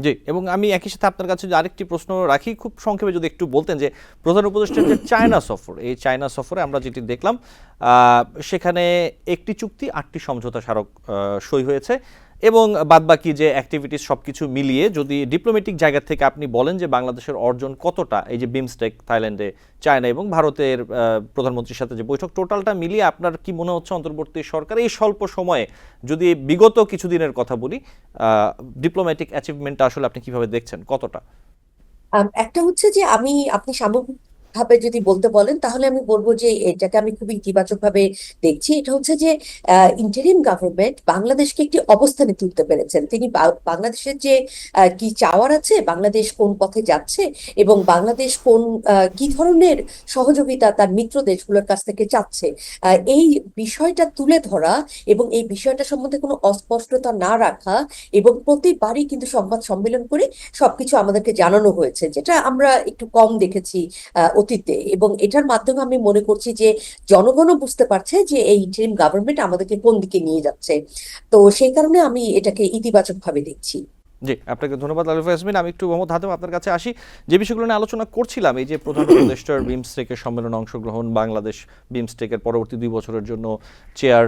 জি, এবং আমি একই সাথে আপনার কাছে আরেকটি প্রশ্ন রাখি, খুব সংক্ষেপে যদি একটু বলতেন যে প্রধান উপদেষ্টার যে চায়না সফর, এই চায়না সফরে আমরা যেটি দেখলাম সেখানে একটি চুক্তি 8টি সমঝোতা স্মারক সই হয়েছে, এবং বাদবাকি যে অ্যাক্টিভিটিস সবকিছু মিলিয়ে যদি ডিপ্লোম্যাটিক জায়গা থেকে আপনি বলেন যে বাংলাদেশের অর্জন কতটা, এই যে বিমস্টেক, থাইল্যান্ডে, চায়না এবং ভারতের প্রধানমন্ত্রীর সাথে যে বৈঠক, টোটালটা মিলিয়ে আপনার কি মনে হচ্ছে অন্তর্বর্তী সরকার এই স্বল্প সময়ে, যদি বিগত কিছুদিনের কথা বলি, ডিপ্লোম্যাটিক অ্যাচিভমেন্টটা আসলে আপনি কিভাবে দেখছেন, কতটা?
একটা হচ্ছে যে আপনি সামগ্রিক ভাবে যদি বলতে বলেন তাহলে আমি বলবো যে এটাকে আমি খুবই ইতিবাচক ভাবে দেখছি। এটা হচ্ছে যে ইন্টারিম গভর্নমেন্ট বাংলাদেশকে একটি অবস্থানে তুলতে পেরেছেন। তিনি বাংলাদেশের যে কি চাওয়ার আছে, বাংলাদেশ কোন পথে যাচ্ছে, এবং বাংলাদেশ কোন কি ধরনের সহযোগিতা তার মিত্র দেশগুলোর কাছ থেকে চাচ্ছে, এই বিষয়টা তুলে ধরা এবং এই বিষয়টা সম্বন্ধে কোনো অস্পষ্টতা না রাখা, এবং প্রতিবারই কিন্তু সংবাদ সম্মেলন করে সবকিছু আমাদেরকে জানানো হয়েছে, যেটা আমরা একটু কম দেখেছি অতীতে, এবং এটার মাধ্যমে আমি মনে করছি যে জনগণও বুঝতে পারছে যে এই ইন্টারিম গভর্নমেন্ট আমাদেরকে কোন দিকে নিয়ে যাচ্ছে। তো সেই কারণে আমি এটাকে ইতিবাচক ভাবে দেখছি।
জি, আপনাকে ধন্যবাদ আলিফা ইয়াসমিন। আমি একটু মোহাম্মদ হাতেম আপনার কাছে আসি। যে বিষয়গুলো নিয়ে আলোচনা করছিলাম, এই যে প্রধান উপদেষ্টার বিমস্টেকের সম্মেলনে অংশগ্রহণ, বাংলাদেশ বিমস্টেকের পরবর্তী 2 বছরের জন্য চেয়ার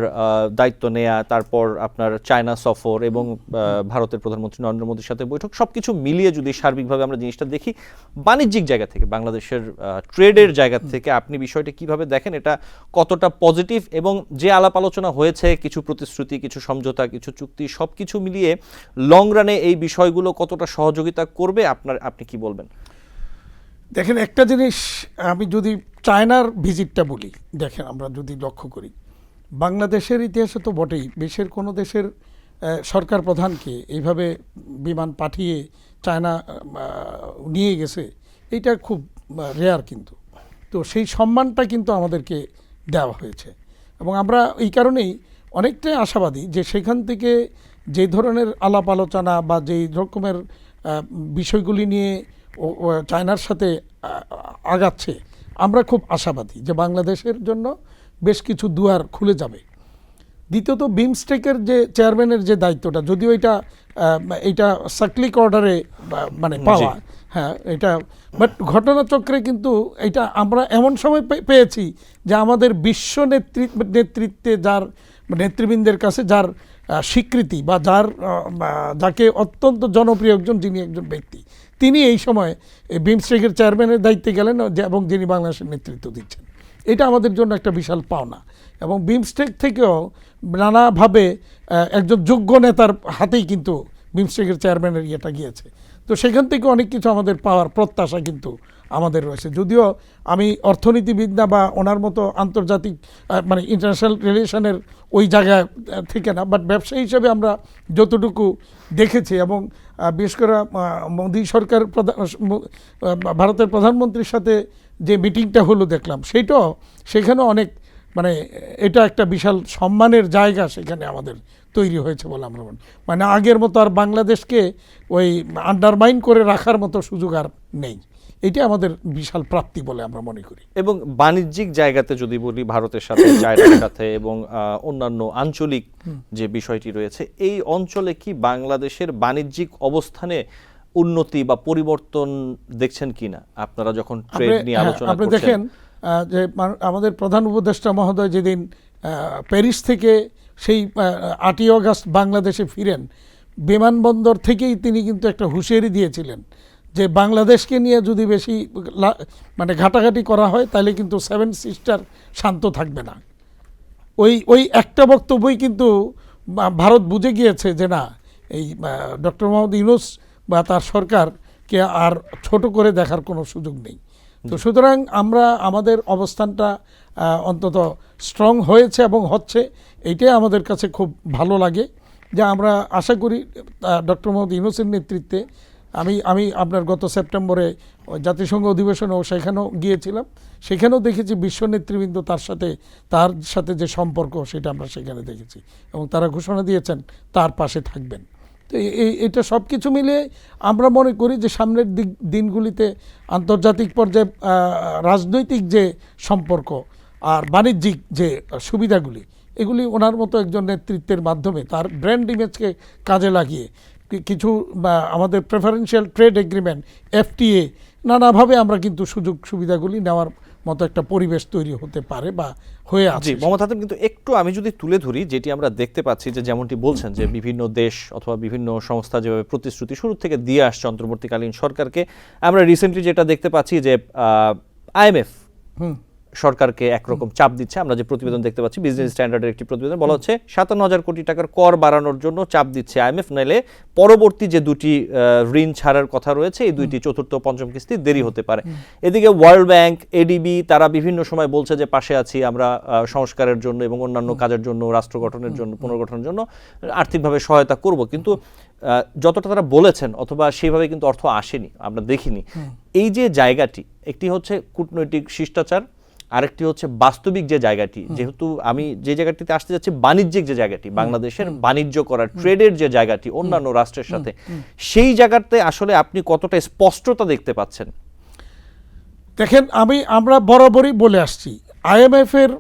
দায়িত্ব নেয়া, তারপর আপনার চায়না সফর এবং ভারতের প্রধানমন্ত্রী নরেন্দ্র মোদীর সাথে বৈঠক, সবকিছু মিলিয়ে যদি সার্বিকভাবে আমরা জিনিসটা দেখি, বাণিজ্যিক জায়গা থেকে, বাংলাদেশের ট্রেডের জায়গা থেকে আপনি বিষয়টা কিভাবে দেখেন? এটা কতটা পজিটিভ? এবং যে আলাপ আলোচনা হয়েছে, কিছু প্রতিশ্রুতি, কিছু সমঝোতা, কিছু চুক্তি, সবকিছু মিলিয়ে লং রানে এই বিষয়গুলো কতটা সহযোগিতা করবে, আপনি কি বলবেন?
দেখেন, একটা জিনিস আমি যদি চায়নার ভিজিটটা বলি, দেখেন আমরা যদি লক্ষ্য করি, বাংলাদেশের ইতিহাসে তো বটেই, বিশ্বের কোনো দেশের সরকার প্রধানকে এইভাবে বিমান পাঠিয়ে চায়না নিয়ে গেছে, এইটা খুব রেয়ার। কিন্তু তো সেই সম্মানটা কিন্তু আমাদেরকে দেওয়া হয়েছে, এবং আমরা এই কারণেই অনেকটাই আশাবাদী যে সেখান থেকে যে ধরনের আলাপ আলোচনা বা যেই রকমের বিষয়গুলি নিয়ে চায়নার সাথে আগাচ্ছে, আমরা খুব আশাবাদী যে বাংলাদেশের জন্য বেশ কিছু দুয়ার খুলে যাবে। দ্বিতীয়ত, বিমস্টেকের যে চেয়ারম্যানের যে দায়িত্বটা, যদিও এটা সাইক্লিক অর্ডারে মানে পাওয়া, হ্যাঁ এটা, বাট ঘটনাচক্রে কিন্তু এটা আমরা এমন সময় পেয়েছি যে আমাদের বিশ্ব নেতৃত্বে যার নেতৃবৃন্দের কাছে যার স্বীকৃতি বা যাকে অত্যন্ত জনপ্রিয় যিনি একজন ব্যক্তি, তিনি এই সময় বিমস্টেকের চেয়ারম্যানের দায়িত্বে গেলেন এবং যিনি বাংলাদেশের নেতৃত্ব দিচ্ছেন। এটা আমাদের জন্য একটা বিশাল পাওনা, এবং বিমস্টেক থেকেও নানাভাবে একজন যোগ্য নেতার হাতেই কিন্তু বিমস্টেকের চেয়ারম্যানের ইয়েটা গিয়েছে। তো সেখান থেকে অনেক কিছু আমাদের পাওয়ার প্রত্যাশা কিন্তু আমাদের রয়েছে। যদিও আমি অর্থনীতিবিদ না বা ওনার মতো আন্তর্জাতিক মানে ইন্টারন্যাশনাল রিলেশনের ওই জায়গা থেকে না, বাট ব্যবসায়ী হিসেবে আমরা যতটুকু দেখেছি, এবং বিশেষ করে মোদী সরকার ভারতের প্রধানমন্ত্রীর সাথে যে মিটিংটা হলো দেখলাম, সেখানেও অনেক মানে এটা একটা বিশাল সম্মানের জায়গা সেখানে আমাদের তৈরি হয়েছে বলে আমরা মানে আগের মতো আর বাংলাদেশকে ওই আন্ডারমাইন করে রাখার মতো সুযোগ আর নেই। এটা আমাদের বিশাল প্রাপ্তি বলে আমরা মনে করি।
এবং বাণিজ্যিক জায়গাতে যদি বলি, ভারতের সাথে, চায়নার সাথে এবং অন্যান্য আঞ্চলিক যে বিষয়টি রয়েছে, এই অঞ্চলে কি বাংলাদেশের বাণিজ্যিক অবস্থানে উন্নতি বা পরিবর্তন দেখছেন কিনা আপনারা যখন ট্রেড নিয়ে আলোচনা করছেন?
দেখেন যে আমাদের প্রধান উপদেষ্টা মহোদয় যেদিন প্যারিস থেকে সেই 8ই অগাস্ট বাংলাদেশে ফিরেন, বিমানবন্দর থেকেই তিনি কিন্তু একটা হুঁশিয়ারি দিয়েছিলেন যে বাংলাদেশকে নিয়ে যদি বেশি মানে ঘাটাঘাটি করা হয় তাহলে কিন্তু 7 সিস্টার শান্ত থাকবে না। ওই একটা বক্তব্যই কিন্তু ভারত বুঝে গিয়েছে যে না, এই ডক্টর মোহাম্মদ ইউনূস বা তার সরকারকে আর ছোট করে দেখার কোনো সুযোগ নেই। তো সুতরাং আমরা আমাদের অবস্থানটা অন্তত স্ট্রং হয়েছে এবং হচ্ছে, এইটাই আমাদের কাছে খুব ভালো লাগে। যে আমরা আশা করি ডক্টর মোহাম্মদ ইউনূসের নেতৃত্বে, আমি আপনার গত সেপ্টেম্বরে জাতিসংঘ অধিবেশনেও সেখানেও গিয়েছিলাম, সেখানেও দেখেছি বিশ্ব নেতৃবৃন্দ তার সাথে যে সম্পর্ক সেটা আমরা সেখানে দেখেছি, এবং তারা ঘোষণা দিয়েছেন তার পাশে থাকবেন। তো এটা সব কিছু মিলিয়ে আমরা মনে করি যে সামনের দিনগুলিতে আন্তর্জাতিক পর্যায়ে রাজনৈতিক যে সম্পর্ক আর বাণিজ্যিক যে সুবিধাগুলি, এগুলি ওনার মতো একজন নেতৃত্বের মাধ্যমে তার ব্র্যান্ড ইমেজকে কাজে লাগিয়ে কিছু আমাদের প্রেফারেন্সিয়াল ট্রেড এগ্রিমেন্ট, FTA, নানাভাবে আমরা কিন্তু সুযোগ সুবিধাগুলি নেওয়ার মতো একটা পরিবেশ তৈরি হতে পারে বা হয়ে আছে।
মোহাম্মদ হাতেম, কিন্তু একটু আমি যদি তুলে ধরি, যেটি আমরা দেখতে পাচ্ছি যে যেমনটি বলছেন যে বিভিন্ন দেশ অথবা বিভিন্ন সংস্থা যেভাবে প্রতিশ্রুতি শুরু থেকে দিয়ে আসছে অন্তর্বর্তীকালীন সরকারকে, আমরা রিসেন্টলি যেটা দেখতে পাচ্ছি যে IMF সরকারকে একরকম চাপ দিচ্ছে। আমরা যে প্রতিবেদন দেখতে পাচ্ছি, বিজনেস স্ট্যান্ডার্ডের একটি প্রতিবেদন, বলা হচ্ছে 57,000 কোটি টাকার কর বাড়ানোর জন্য চাপ দিচ্ছে IMF, নাইলে পরবর্তী যে দুটি ঋণ ছাড়ার কথা রয়েছে, এই দুইটি চতুর্থ পঞ্চম কিস্তি দেরি হতে পারে। এদিকে ওয়ার্ল্ড ব্যাংক, ADB তারা বিভিন্ন সময় বলছে যে পাশে আছি আমরা, সংস্কারের জন্য এবং অন্যান্য কাজের জন্য, রাষ্ট্র গঠনের জন্য, পুনর্গঠনের জন্য আর্থিকভাবে সহায়তা করব, কিন্তু যতটা তারা বলেছেন অথবা সেইভাবে কিন্তু অর্থ আসেনি, আমরা দেখিনি। এই যে জায়গাটি, একটি হচ্ছে কূটনৈতিক শিষ্টাচার, আরেকটি হচ্ছে বাস্তবিক যে জায়গাটি, যেহেতু আমি যে জায়গাটিতে আসতে যাচ্ছি, বাণিজ্যিক যে জায়গাটি, বাংলাদেশের বাণিজ্য করার ট্রেডের যে জায়গাটি অন্যান্য রাষ্ট্রের সাথে, সেই জায়গাতে আসলে আপনি কতটা স্পষ্টতা দেখতে পাচ্ছেন?
দেখেন আমরা বরাবরই বলে আসছি IMF এর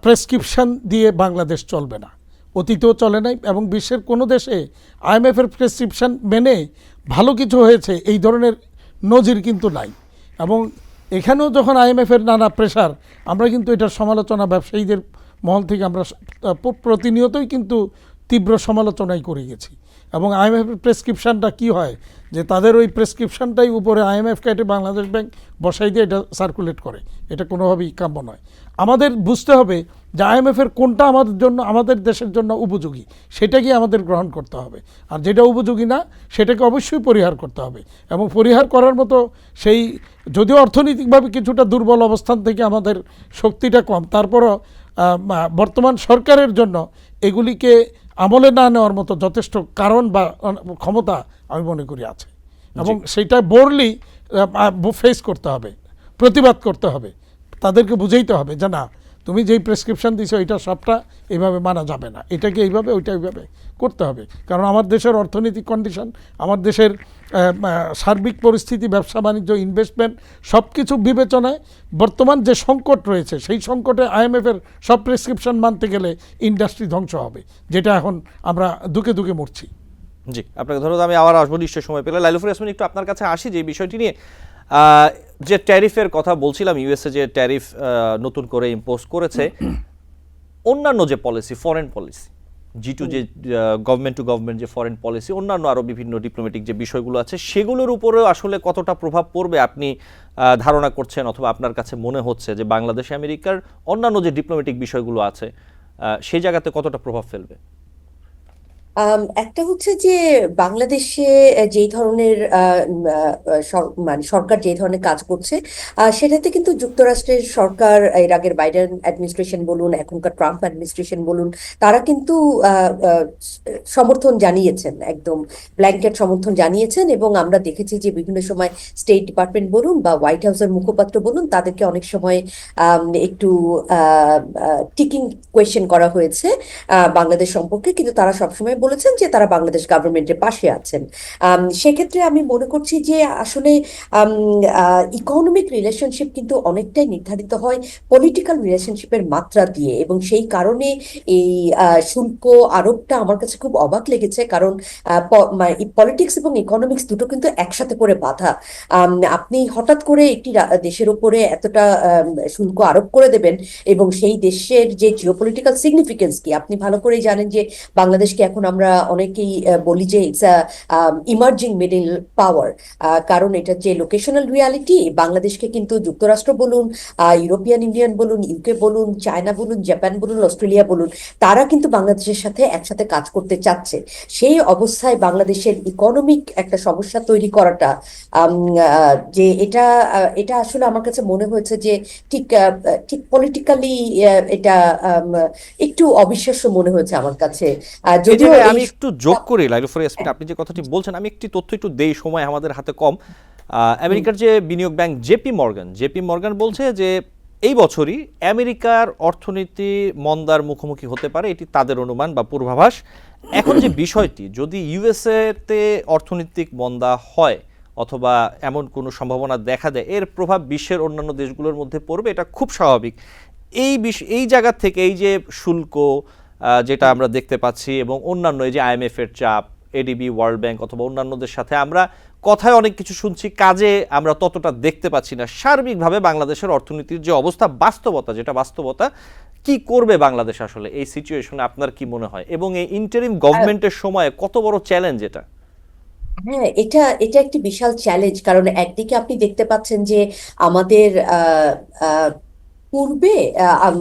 প্রেসক্রিপশন দিয়ে বাংলাদেশ চলবে না, অতীতেও চলে নাই এবং বিশ্বের কোনো দেশে IMF এর প্রেসক্রিপশন মেনে ভালো কিছু হয়েছে এই ধরনের নজির কিন্তু নাই। এবং এখানেও যখন IMF এর নানা প্রেশার, আমরা কিন্তু এটার সমালোচনা ব্যবসায়ীদের মহল থেকে আমরা প্রতিনিয়তই কিন্তু তীব্র সমালোচনাই করে গেছি। এবং IMF এর প্রেসক্রিপশনটা কী হয় যে তাদের ওই প্রেসক্রিপশনটাই উপরে IMF কেটে বাংলাদেশ ব্যাংক বসাই দিয়ে এটা সার্কুলেট করে, এটা কোনোভাবেই কাম্য নয়। আমাদের বুঝতে হবে যে IMF এর কোনটা আমাদের জন্য, আমাদের দেশের জন্য উপযোগী, সেটাকে আমাদের গ্রহণ করতে হবে, আর যেটা উপযোগী না সেটাকে অবশ্যই পরিহার করতে হবে। এবং পরিহার করার মতো সেই, যদিও অর্থনৈতিকভাবে কিছুটা দুর্বল অবস্থান থেকে আমাদের শক্তিটা কম, তারপরও বর্তমান সরকারের জন্য এগুলিকে আমলে না নেওয়ার মতো যথেষ্ট কারণ বা ক্ষমতা আমি মনে করি আছে। এবং সেইটা বোর্ডলি ফেস করতে হবে, প্রতিবাদ করতে হবে, তাদেরকে বুঝাইতে হবে যে না, তুমি যেই প্রেসক্রিপশন দিছো এটা সবটা এইভাবে মানা যাবে না, এটাকে এইভাবে ওইটা এইভাবে করতে হবে। কারণ আমার দেশের অর্থনৈতিক কন্ডিশন, আমার দেশের সার্বিক পরিস্থিতি, ব্যবসা বাণিজ্য, ইনভেস্টমেন্ট সব কিছু বিবেচনায় বর্তমান যে সংকট রয়েছে, সেই সংকটে IMF এর সব প্রেসক্রিপশন মানতে গেলে ইন্ডাস্ট্রি ধ্বংস হবে, যেটা এখন আমরা দুকে দুকে মরছি।
জি, আপনাকে ধন্যবাদ। আমি আবার আসবো নিশ্চয় সময় পেলে। লাইলুফুল ইয়াসমিন, একটু আপনার কাছে আসি যে বিষয়টি নিয়ে, যে ট্যারিফের কথা বলছিলাম, ইউএসএ যে ট্যারিফ নতুন করে ইম্পোজ করেছে, অন্যান্য যে পলিসি, ফরেন পলিসি, G2 যে গভর্নমেন্ট টু গভর্নমেন্ট যে ফরেন পলিসি, অন্যান্য আরও বিভিন্ন ডিপ্লোম্যাটিক যে বিষয়গুলো আছে, সেগুলোর উপরেও আসলে কতটা প্রভাব পড়বে আপনি ধারণা করছেন, অথবা আপনার কাছে মনে হচ্ছে যে বাংলাদেশ আমেরিকার অন্যান্য যে ডিপ্লোম্যাটিক বিষয়গুলো আছে সেই জায়গাতে কতটা প্রভাব ফেলবে?
একটা হচ্ছে যে বাংলাদেশে যেই ধরনের মানে সরকার যেই ধরনের কাজ করছে, সেটাতে কিন্তু যুক্তরাষ্ট্রের সরকার, এর আগের বাইডেন অ্যাডমিনিস্ট্রেশন বলুন, এখনকার ট্রাম্প অ্যাডমিনিস্ট্রেশন বলুন, তারা কিন্তু সমর্থন জানিয়েছেন, একদম ব্ল্যাঙ্কেট সমর্থন জানিয়েছেন। এবং আমরা দেখেছি যে বিভিন্ন সময় স্টেট ডিপার্টমেন্ট বলুন বা হোয়াইট হাউসের মুখপাত্র বলুন, তাদেরকে অনেক সময় একটু টিকিং কোয়েশ্চেন করা হয়েছে বাংলাদেশ সম্পর্কে, কিন্তু তারা সবসময় বলেছেন যে তারা বাংলাদেশ গভর্নমেন্টের পাশে আছেন। সেক্ষেত্রে আমি মনে করছি যে আসলে ইকোনমিক রিলেশনশিপ কিন্তু অনেকটাই নির্ধারিত হয় পলিটিক্যাল রিলেশনশিপের মাত্রা দিয়ে, এবং সেই কারণে এই শুল্ক আরোপটা আমার কাছে খুব অবাক লেগেছে। কারণ পলিটিক্স এবং ইকোনমিক্স দুটো কিন্তু একসাথে করে বাঁধা। আপনি হঠাৎ করে একটি দেশের উপরে এতটা শুল্ক আরোপ করে দেবেন, এবং সেই দেশের যে জিওপলিটিক্যাল সিগনিফিকেন্স কি আপনি ভালো করেই জানেন যে বাংলাদেশকে এখন আমরা অনেকেই বলি যে ইটস ইমার্জিং মিডল পাওয়ার, কারণ এটা যে লোকেশনাল রিয়ালিটি, বাংলাদেশকে কিন্তু যুক্তরাষ্ট্র বলুন, ইউরোপিয়ান ইউনিয়ন বলুন, ইউকে বলুন, চায়না বলুন, জাপান বলুন, অস্ট্রেলিয়া বলুন, তারা কিন্তু বাংলাদেশের সাথে একসাথে কাজ করতে চাচ্ছে। সেই অবস্থায় বাংলাদেশের ইকোনমিক একটা সমস্যা তৈরি করাটা, যে এটা আসলে আমার কাছে মনে হয়েছে যে ঠিক ঠিক পলিটিক্যালি এটা একটু অবিশ্বাস্য মনে হয়েছে আমার কাছে। যদিও
আমি একটু যোগ করি লাইলুফুল ইয়াসমিন, আপনি যে কথাটি বলছেন, আমি একটি তথ্য একটু দেই, সময় আমাদের হাতে কম। আমেরিকার যে বিনিয়োগ ব্যাংক জেপি মর্গান বলছে যে এই বছরই আমেরিকার অর্থনীতি মন্দার মুখোমুখি হতে পারে, এটি তাদের অনুমান বা পূর্বাভাস। এখন যে বিষয়টি, যদি ইউএসএতে অর্থনৈতিক মন্দা হয় অথবা এমন কোনো সম্ভাবনা দেখা দেয়, এর প্রভাব বিশ্বের অন্যান্য দেশগুলোর মধ্যে পড়বে, এটা খুব স্বাভাবিক। এই জায়গা থেকে এই যে শুল্ক যেটা আমরা দেখতে পাচ্ছি, এবং অন্যান্য এই যে IMF এর চাপ, ADB, ওয়ার্ল্ড ব্যাংক অথবা অন্যান্যদের সাথে আমরা কথায় অনেক কিছু শুনছি, কাজে আমরা ততটা দেখতে পাচ্ছি না। সার্বিকভাবে বাংলাদেশের অর্থনীতির যে অবস্থা, বাস্তবতা কি করবে বাংলাদেশ আসলে এই সিচুয়েশনে, আপনার কি মনে হয়? এবং এই ইন্টারিম গভর্নমেন্টের সময়ে কত বড় চ্যালেঞ্জ এটা?
হ্যাঁ, এটা একটি বিশাল চ্যালেঞ্জ। কারণ একদিকে আপনি দেখতে পাচ্ছেন যে আমাদের পূর্বে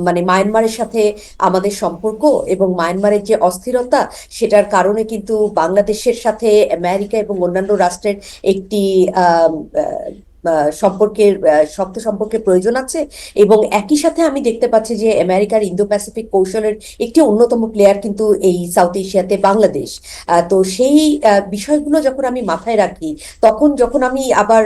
মানে মায়ানমারের সাথে আমাদের সম্পর্ক এবং মায়ানমারের যে অস্থিরতা, সেটার কারণে কিন্তু বাংলাদেশের সাথে আমেরিকা এবং অন্যান্য রাষ্ট্রের একটি শক্ত সম্পর্কের প্রয়োজন আছে। এবং একই সাথে আমি দেখতে পাচ্ছি যে আমেরিকার ইন্দো প্যাসিফিক কৌশলের একটি অন্যতম প্লেয়ার কিন্তু এই সাউথ এশিয়াতে বাংলাদেশ। তো সেই বিষয়গুলো যখন আমি মাথায় রাখি, তখন যখন আমি আবার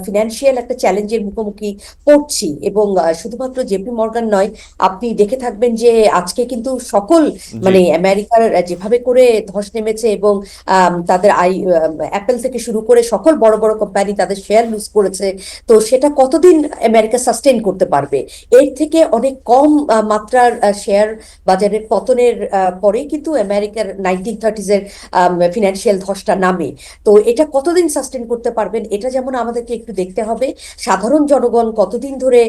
ফিনান্সিয়াল একটা চ্যালেঞ্জের মুখোমুখি পড়ছি, এবং শুধুমাত্র জেপি মর্গান নয়, আপনি দেখে থাকবেন যে আজকে কিন্তু সকল মানে আমেরিকার যেভাবে করে ধস নেমেছে, এবং তাদের অ্যাপেল থেকে শুরু করে সকল বড় বড় কোম্পানি তাদের শেয়ার লুজ করেছে। করেছে। তো সেটা কতদিন আমেরিকা সাস্টেন করতে পারবে? এর থেকে অনেক কম মাত্রার শেয়ার বাজারের পতনের পরেই কিন্তু আমেরিকার 1930s এর ফিনান্সিয়াল ধসটা নামে। তো এটা কতদিন সাস্টেন করতে পারবেন এটা যেমন আমাদেরকে একটু দেখতে হবে। সাধারণ জনগণ কতদিন ধরে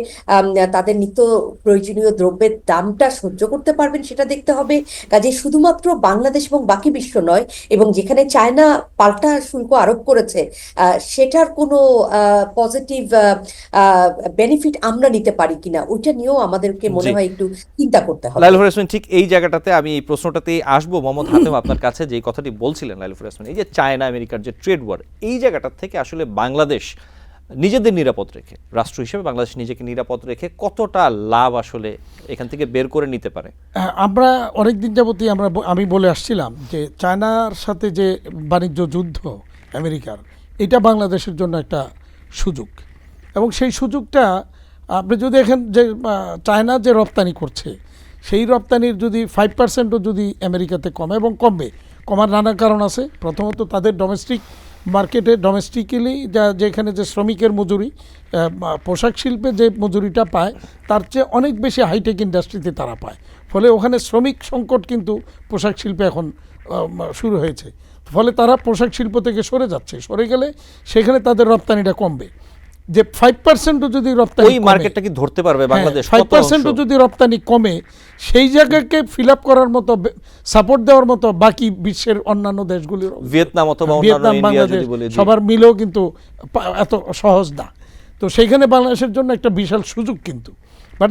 তাদের নিত্য প্রয়োজনীয় দ্রব্যের দামটা সহ্য করতে পারবেন সেটা দেখতে হবে। কাজে শুধুমাত্র বাংলাদেশ এবং বাকি বিশ্ব নয়, এবং যেখানে চায়না পাল্টা শুল্ক আরোপ করেছে সেটার কোনো পজিটিভ বেনিফিট আমরা নিতে পারি কিনা ওইটা নিয়েও আমাদেরকে মনে হয় একটু চিন্তা করতে হবে।
লাইলুফুর রহমান, ঠিক এই জায়গাটাতে আমি এই প্রশ্নটাতেই আসবো মোহাম্মদ হাতেম আপনার কাছে, যে কথাটি বলছিলেন লাইলুফুর রহমান, এই যে চায়না আমেরিকার যে ট্রেড ওয়ার, এই জায়গাটা থেকে আসলে বাংলাদেশ নিজেদের নিরাপদ রেখে, রাষ্ট্র হিসেবে বাংলাদেশ নিজেকে নিরাপদ রেখে কতটা লাভ আসলে এখান থেকে বের করে নিতে পারে?
আমরা অনেকদিন যাবতই আমি বলে আসছিলাম যে চায়নার সাথে যে বাণিজ্য যুদ্ধ আমেরিকার, এটা বাংলাদেশের জন্য একটা সুযোগ, এবং সেই সুযোগটা আপনি যদি দেখেন যে চায়না যে রপ্তানি করছে সেই রপ্তানির যদি 5%ও যদি আমেরিকাতে কমে, এবং কমবে, কমার নানা কারণ আছে। প্রথমত তাদের ডোমেস্টিক মার্কেটে ডোমেস্টিক্যালি যেখানে যে শ্রমিকের মজুরি, পোশাক শিল্পে যে মজুরিটা পায় তার চেয়ে অনেক বেশি হাইটেক ইন্ডাস্ট্রিতে তারা পায়, ফলে ওখানে শ্রমিক সংকট কিন্তু পোশাক শিল্পে এখন শুরু হয়েছে। ফলে তারা পোশাক শিল্প থেকে সরে যাচ্ছে, সরে গেলে সেখানে তাদের রপ্তানিটা কমবে। যে 5%ও যদি রপ্তানি,
ওই মার্কেটটা কি ধরতে পারবে বাংলাদেশ?
5%ও যদি রপ্তানি কমে, সেই জায়গাকে ফিল আপ করার মতো, সাপোর্ট দেওয়ার মতো বাকি বিশ্বের অন্যান্য দেশগুলির,
ভিয়েতনাম অথবা
ভিয়েতনাম, বাংলাদেশ সবার মিলেও কিন্তু এত সহজ না। তো সেইখানে বাংলাদেশের জন্য একটা বিশাল সুযোগ কিন্তু। বাট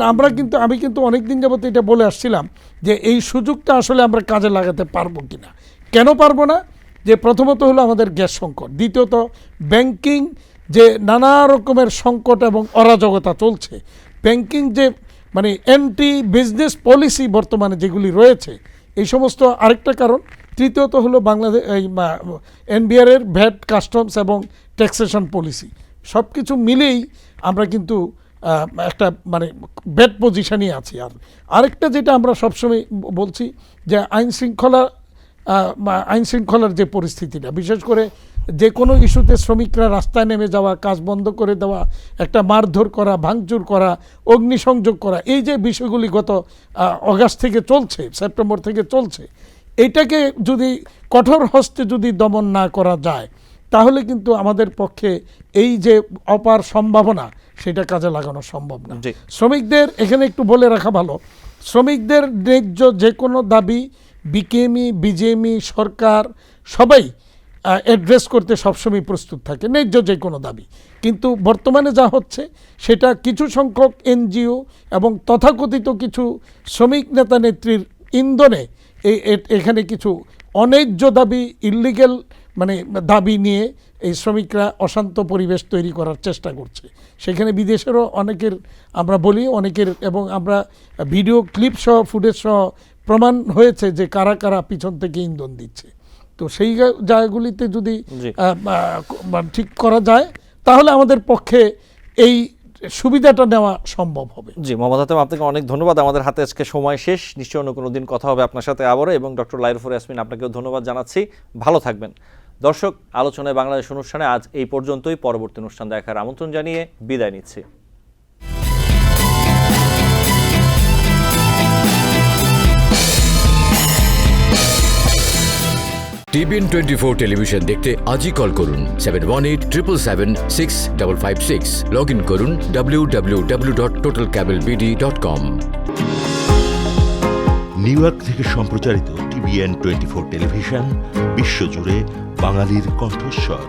আমি কিন্তু অনেকদিন যাবত এটা বলে আসছিলাম যে এই সুযোগটা আসলে আমরা কাজে লাগাতে পারবো কিনা। কেন পারবো না? যে প্রথমত হলো আমাদের গ্যাস সংকট, দ্বিতীয়ত ব্যাংকিং যে নানা রকমের সংকট এবং অরাজকতা চলছে, ব্যাংকিং যে মানে অ্যান্টি বিজনেস পলিসি বর্তমানে যেগুলি রয়েছে, এই সমস্ত আরেকটা কারণ। তৃতীয়ত হলো বাংলাদেশ এই এনবিআরের ভ্যাট, কাস্টমস এবং ট্যাক্সেশন পলিসি, সব কিছু মিলেই আমরা কিন্তু একটা মানে ব্যাড পজিশনই আছি। আর আরেকটা যেটা আমরা সবসময় বলছি যে আইন শৃঙ্খলার যে পরিস্থিতিটা, বিশেষ করে যে কোনো ইস্যুতে শ্রমিকরা রাস্তায় নেমে যাওয়া, কাজ বন্ধ করে দেওয়া, একটা মারধর করা, ভাঙচুর করা, অগ্নিসংযোগ করা, এই যে বিষয়গুলি গত অগাস্ট থেকে চলছে, সেপ্টেম্বর থেকে চলছে, এইটাকে যদি কঠোর হস্তে যদি দমন না করা যায় তাহলে কিন্তু আমাদের পক্ষে এই যে অপার সম্ভাবনা সেটা কাজে লাগানো সম্ভব না। শ্রমিকদের এখানে একটু বলে রাখা ভালো, শ্রমিকদের ন্যায্য যে কোনো দাবি বিকেএমই, বিজেএমই, সরকার সবাই অ্যাড্রেস করতে সবসময় প্রস্তুত থাকে, ন্যায্য যে কোনো দাবি। কিন্তু বর্তমানে যা হচ্ছে সেটা কিছু সংখ্যক এনজিও এবং তথাকথিত কিছু শ্রমিক নেতা নেত্রীর ইন্ধনে এখানে কিছু অন্যায্য দাবি, ইল্লিগ্যাল মানে দাবি নিয়ে এই শ্রমিকরা অশান্ত পরিবেশ তৈরি করার চেষ্টা করছে। সেখানে বিদেশেরও অনেকের আমরা বলি, অনেকের, এবং আমরা ভিডিও ক্লিপ সহ, ফুটেজ সহ প্রমাণ হয়েছে যে কারা কারা পিছন থেকে ইন্ধন দিচ্ছে। তো সেই জায়গাগুলিতে যদি ঠিক করা যায় তাহলে আমাদের পক্ষে এই সুবিধাটা নেওয়া সম্ভব হবে।
জি, মোহাম্মদ হাতেম, আপনাকে অনেক ধন্যবাদ। আমাদের হাতে আজকে সময় শেষ, নিশ্চয়ই অন্য কোনো দিন কথা হবে আপনার সাথে আবারও। এবং ডক্টর লাইলুফুর ইয়াসমিন, আপনাকেও ধন্যবাদ জানাচ্ছি, ভালো থাকবেন। দর্শক, আলোচনায় বাংলাদেশ অনুষ্ঠানে আজ এই পর্যন্তই। পরবর্তী অনুষ্ঠান দেখার আমন্ত্রণ জানিয়ে বিদায় নিচ্ছি।
TBN 24 টেলিভিশন দেখতে আজই কল করুন 7187776556। লগ ইন করুন www.totalcablebd.com।
নিউ ইয়র্ক থেকে সম্প্রচারিত TBN 24 টেলিভিশন বিশ্বজুড়ে বাঙালির কণ্ঠস্বর।